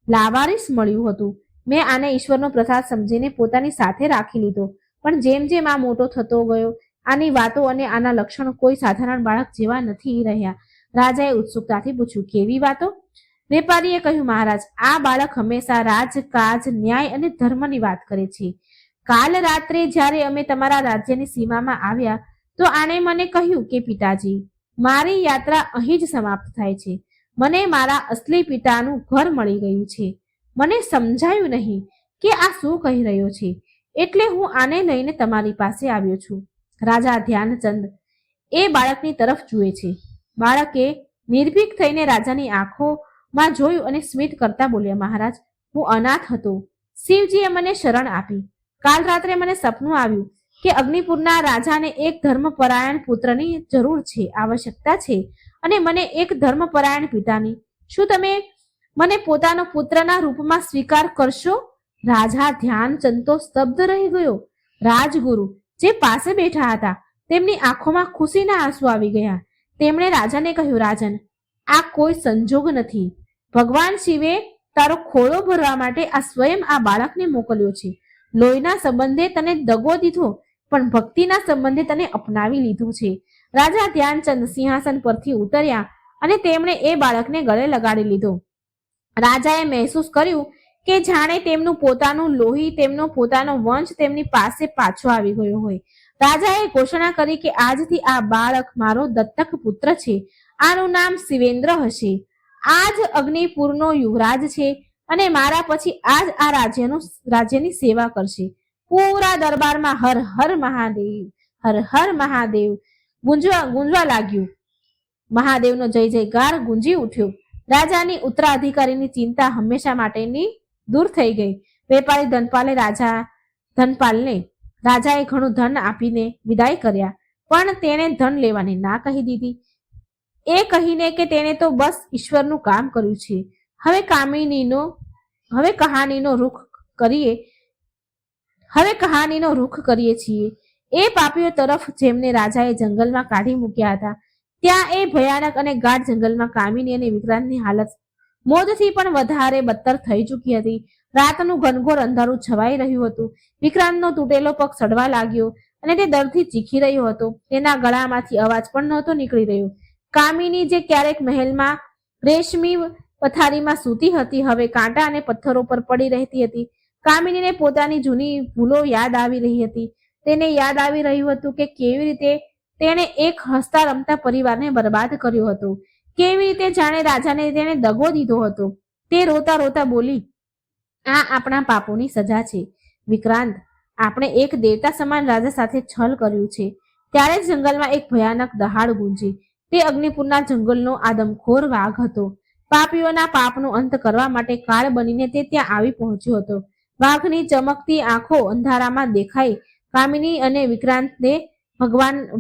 લાવારીસ મળ્યું હતું. મેં આને ઈશ્વરનો પ્રસાદ સમજીને પોતાની સાથે રાખી લીધો, પણ જેમ જેમ આ મોટો થતો ગયો, આની વાતો અને આના લક્ષણો કોઈ સાધારણ બાળક જેવા નથી રહ્યા. રાજાએ ઉત્સુકતાથી પૂછ્યું, કેવી વાતો? વેપારીએ કહ્યું, મહારાજ, આ બાળક હંમેશા રાજકાજ, ન્યાય અને ધર્મની વાત કરે છે. કાલ રાત્રે જ્યારે અમે તમારા રાજ્યની સીમામાં આવ્યા તો આણે મને કહ્યું કે પિતાજી, મારી યાત્રા અહીં જ સમાપ્ત થાય છે. મને મારા અસલી પિતાનું ઘર મળી ગયું છે. મને સમજાયું નહીં કે આ શું કહી રહ્યો છે, એટલે હું આને લઈને તમારી પાસે આવ્યો છું. રાજા ધ્યાનચંદ એ બાળકની તરફ જુએ છે. બાળકે નિર્ભીક થઈને રાજાની આંખોમાં જોયું અને સ્મિત કરતા બોલ્યા, મહારાજ, હું અનાથ હતો. શિવજીએ મને શરણ આપી. કાલ રાત્રે મને સપનું આવ્યું કે અગ્નિપુરના રાજાને એક ધર્મપરાયણ પુત્રની જરૂર છે, આવશ્યકતા છે, અને મને એક ધર્મપરાયણ પિતાની. શું તમે મને પોતાનો પુત્રના રૂપમાં સ્વીકાર કરશો? રાજા ધ્યાનચંદ તો સ્તબ્ધ રહી ગયો. રાજગુરુ જે પાસે બેઠા હતા તેમની આંખોમાં ખુશીના આંસુ આવી ગયા. તેમણે રાજાને કહ્યું, રાજન, આ કોઈ સંજોગ નથી. ભગવાન શિવે તારો ખોળો ભરવા માટે આ સ્વયં આ બાળકને મોકલ્યો છે. લોહીના સંબંધે તને દગો દીધો, પણ ભક્તિના સંબંધે તને અપનાવી લીધું છે. રાજા ધ્યાનચંદ સિંહાસન પરથી ઉતર્યા અને તેમણે એ બાળકને ગળે લગાડી લીધો. રાજાએ મહેસૂસ કર્યું કે જાણે તેમનું પોતાનું લોહી, તેમનો પોતાનો વંશ તેમની પાસે પાછો આવી ગયો હોય. રાજાએ ઘોષણા કરી કે આજથી આ બાળક મારો દત્તક પુત્ર છે. આનું નામ શિવેન્દ્ર હશે. આ જ અગ્નિપુરનો યુવરાજ છે અને મારા પછી આજ આ રાજ્યની સેવા કરશે. પૂરા દરબારમાં હર હર મહાદેવ, હર હર મહાદેવ ગુંજવા લાગ્યું. મહાદેવનો જય જયકાર ગુંજી ઉઠ્યો. રાજાની ઉત્તરાધિકારીની ચિંતા હંમેશા માટેની દૂર થઈ ગઈ. વેપારી ધનપાલને રાજાએ ઘણું ધન આપીને વિદાય કર્યા, પણ તેણે ધન લેવાની ના કહી દીધી, એ કહીને કે તેણે તો બસ ઈશ્વરનું કામ કર્યું છે. હવે કહાનીનો રૂખ કરીએ છીએ. એ પાપીઓ તરફ જેમને રાજાએ જંગલમાં કાઢી મૂક્યા હતા. ત્યાં એ ભયાનક અને ગાઢ જંગલમાં કામિની અને વિક્રાંતની હાલત મોતથી પણ વધારે બદતર થઈ ચૂકી હતી. રાતનું ઘનઘોર અંધારું છવાઈ રહ્યું હતું. વિક્રાંતનો તૂટેલો પગ સડવા લાગ્યો અને તે દર્દથી ચીખી રહ્યો હતો. તેના ગળામાંથી અવાજ પણ નહોતો નીકળી રહ્યો. કામિની જે ક્યારેક મહેલમાં રેશમી પથારીમાં સૂતી હતી, હવે કાંટા અને પથ્થરો પર પડી રહેતી હતી. કામિનીને પોતાની જૂની ભૂલો યાદ આવી રહી હતી. તેને યાદ આવી રહ્યું હતું કે કેવી રીતે તેણે એક હસતા રમતા પરિવારને બરબાદ કર્યો હતો, કેવી રીતે જાણે રાજાને તેણે દગો દીધો હતો. તે રોતા રોતા બોલી, આ આપણા પાપોની સજા છે. વિક્રાંત, આપણે એક દેવતા સમાન રાજા સાથે છલ કર્યું છે. ત્યારે જ જંગલમાં એક ભયાનક દહાડ ગુંજી. તે અગ્નિપુરના જંગલનો આદમખોર વાઘ હતો. પાપીઓના પાપનો અંત કરવા માટે કાળ બનીને તે ત્યાં આવી પહોંચ્યો હતો. વાઘની ચમકતી આંખો અંધારામાં દેખાઈ. કામિની અને વિક્રાંતને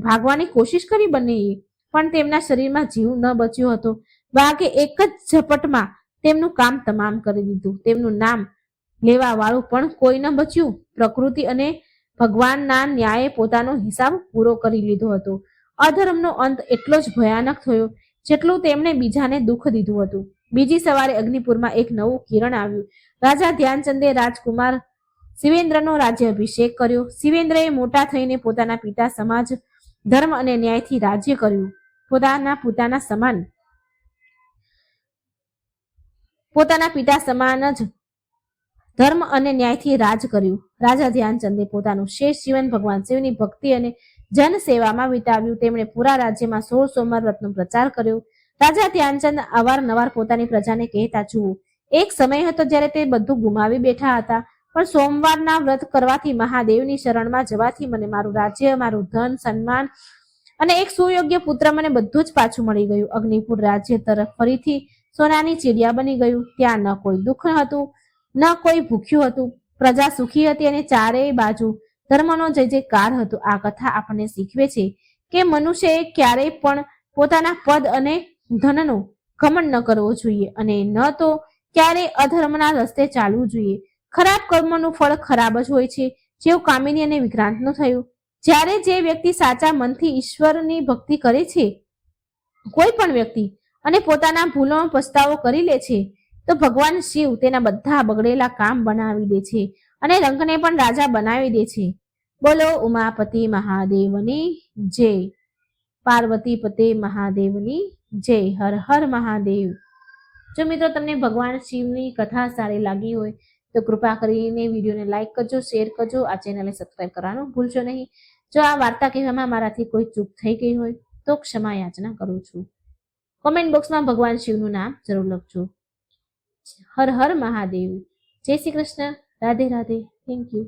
ભાગવાની કોશિશ કરી બંનેએ, પણ તેમના શરીરમાં જીવ ન બચ્યો હતો. વાઘે એક જ ઝપટમાં તેમનું કામ તમામ કરી દીધું. તેમનું નામ લેવા વાળું પણ કોઈ ન બચ્યું. પ્રકૃતિ અને ભગવાનના ન્યાયે પોતાનો હિસાબ પૂરો કરી લીધો હતો. અધર્મનો અંત એટલો જ ભયાનક થયો જેટલું તેમણે બીજાને દુઃખ દીધું હતું. બીજી સવારે અગ્નિપુરમાં એક નવું કિરણ આવ્યું. રાજા ધ્યાનચંદે રાજકુમાર શિવેન્દ્રનો રાજ્યાભિષેક કર્યો. શિવેન્દ્રએ મોટા થઈને પોતાના પિતા સમાજ, ધર્મ અને ન્યાયથી રાજ્ય કર્યું. પોતાના પિતા સમાન જ ધર્મ અને ન્યાયથી રાજ કર્યું. રાજા ધ્યાનચંદે પોતાનું શેષ જીવન ભગવાન શિવની ભક્તિ અને જન સેવામાં વિતાવ્યું. તેમણે પૂરા રાજ્યમાં 16 સોમવાર વ્રતનો પ્રચાર કર્યો. રાજા ધ્યાનચંદ અવારનવાર પોતાની પ્રજાને કહેતા, જુઓ, એક સમય હતો જ્યારે તે બધું ગુમાવી બેઠા હતા, પણ સોમવારના વ્રત કરવાથી, મહાદેવની શરણમાં જવાથી મને મારું રાજ્ય, મારું ધન, સન્માન અને એક સુયોગ્ય પુત્ર, મને બધું જ પાછું મળી ગયું. અગ્નિપુર રાજ્ય તરફ ફરીથી સોનાની ચીડિયા બની ગયું. ત્યાં ન કોઈ દુઃખ હતું, ન કોઈ ભૂખ્યું હતું. પ્રજા સુખી હતી અને ચારેય બાજુ ધર્મનો જય જયકાર હતો. આ કથા આપણને શીખવે છે કે મનુષ્યએ ક્યારેય પણ પોતાના પદ અને ધનનો ઘમંડ ન કરવો જોઈએ અને ન તો ક્યારેય અધર્મના રસ્તે ચાલવું જોઈએ. ખરાબ કર્મનું ફળ ખરાબ જ હોય છે. જેવું કામિની અને વિક્રાંતનું થયું. જ્યારે જે વ્યક્તિ સાચા મનથી ઈશ્વરની ભક્તિ કરે છે, કોઈ પણ વ્યક્તિ, અને પોતાના ભૂલોનો પસ્તાવો કરી લે છે, તો ભગવાન શિવ તેના બધા બગડેલા કામ બનાવી દે છે અને રંગને પણ રાજા બનાવી દે છે. બોલો ઉમાપતિ મહાદેવની જય. પાર્વતી પતે મહાદેવની જય. હર હર મહાદેવ. જો મિત્રો તમને ભગવાન શિવની કથા સારી લાગી હોય તો કૃપા કરીને વિડીયોને લાઈક કરજો, શેર કરજો, આ ચેનલને સબસ્ક્રાઈબ કરવાનું ભૂલશો નહીં. જો આ વાર્તા કહેવામાં મારાથી કોઈ ચૂક થઈ ગઈ હોય તો ક્ષમા યાચના કરું છું. કોમેન્ટ બોક્સમાં ભગવાન શિવનું નામ જરૂર લખજો. હર હર મહાદેવ. જય શ્રી કૃષ્ણ. રાધે રાધે. Thank you.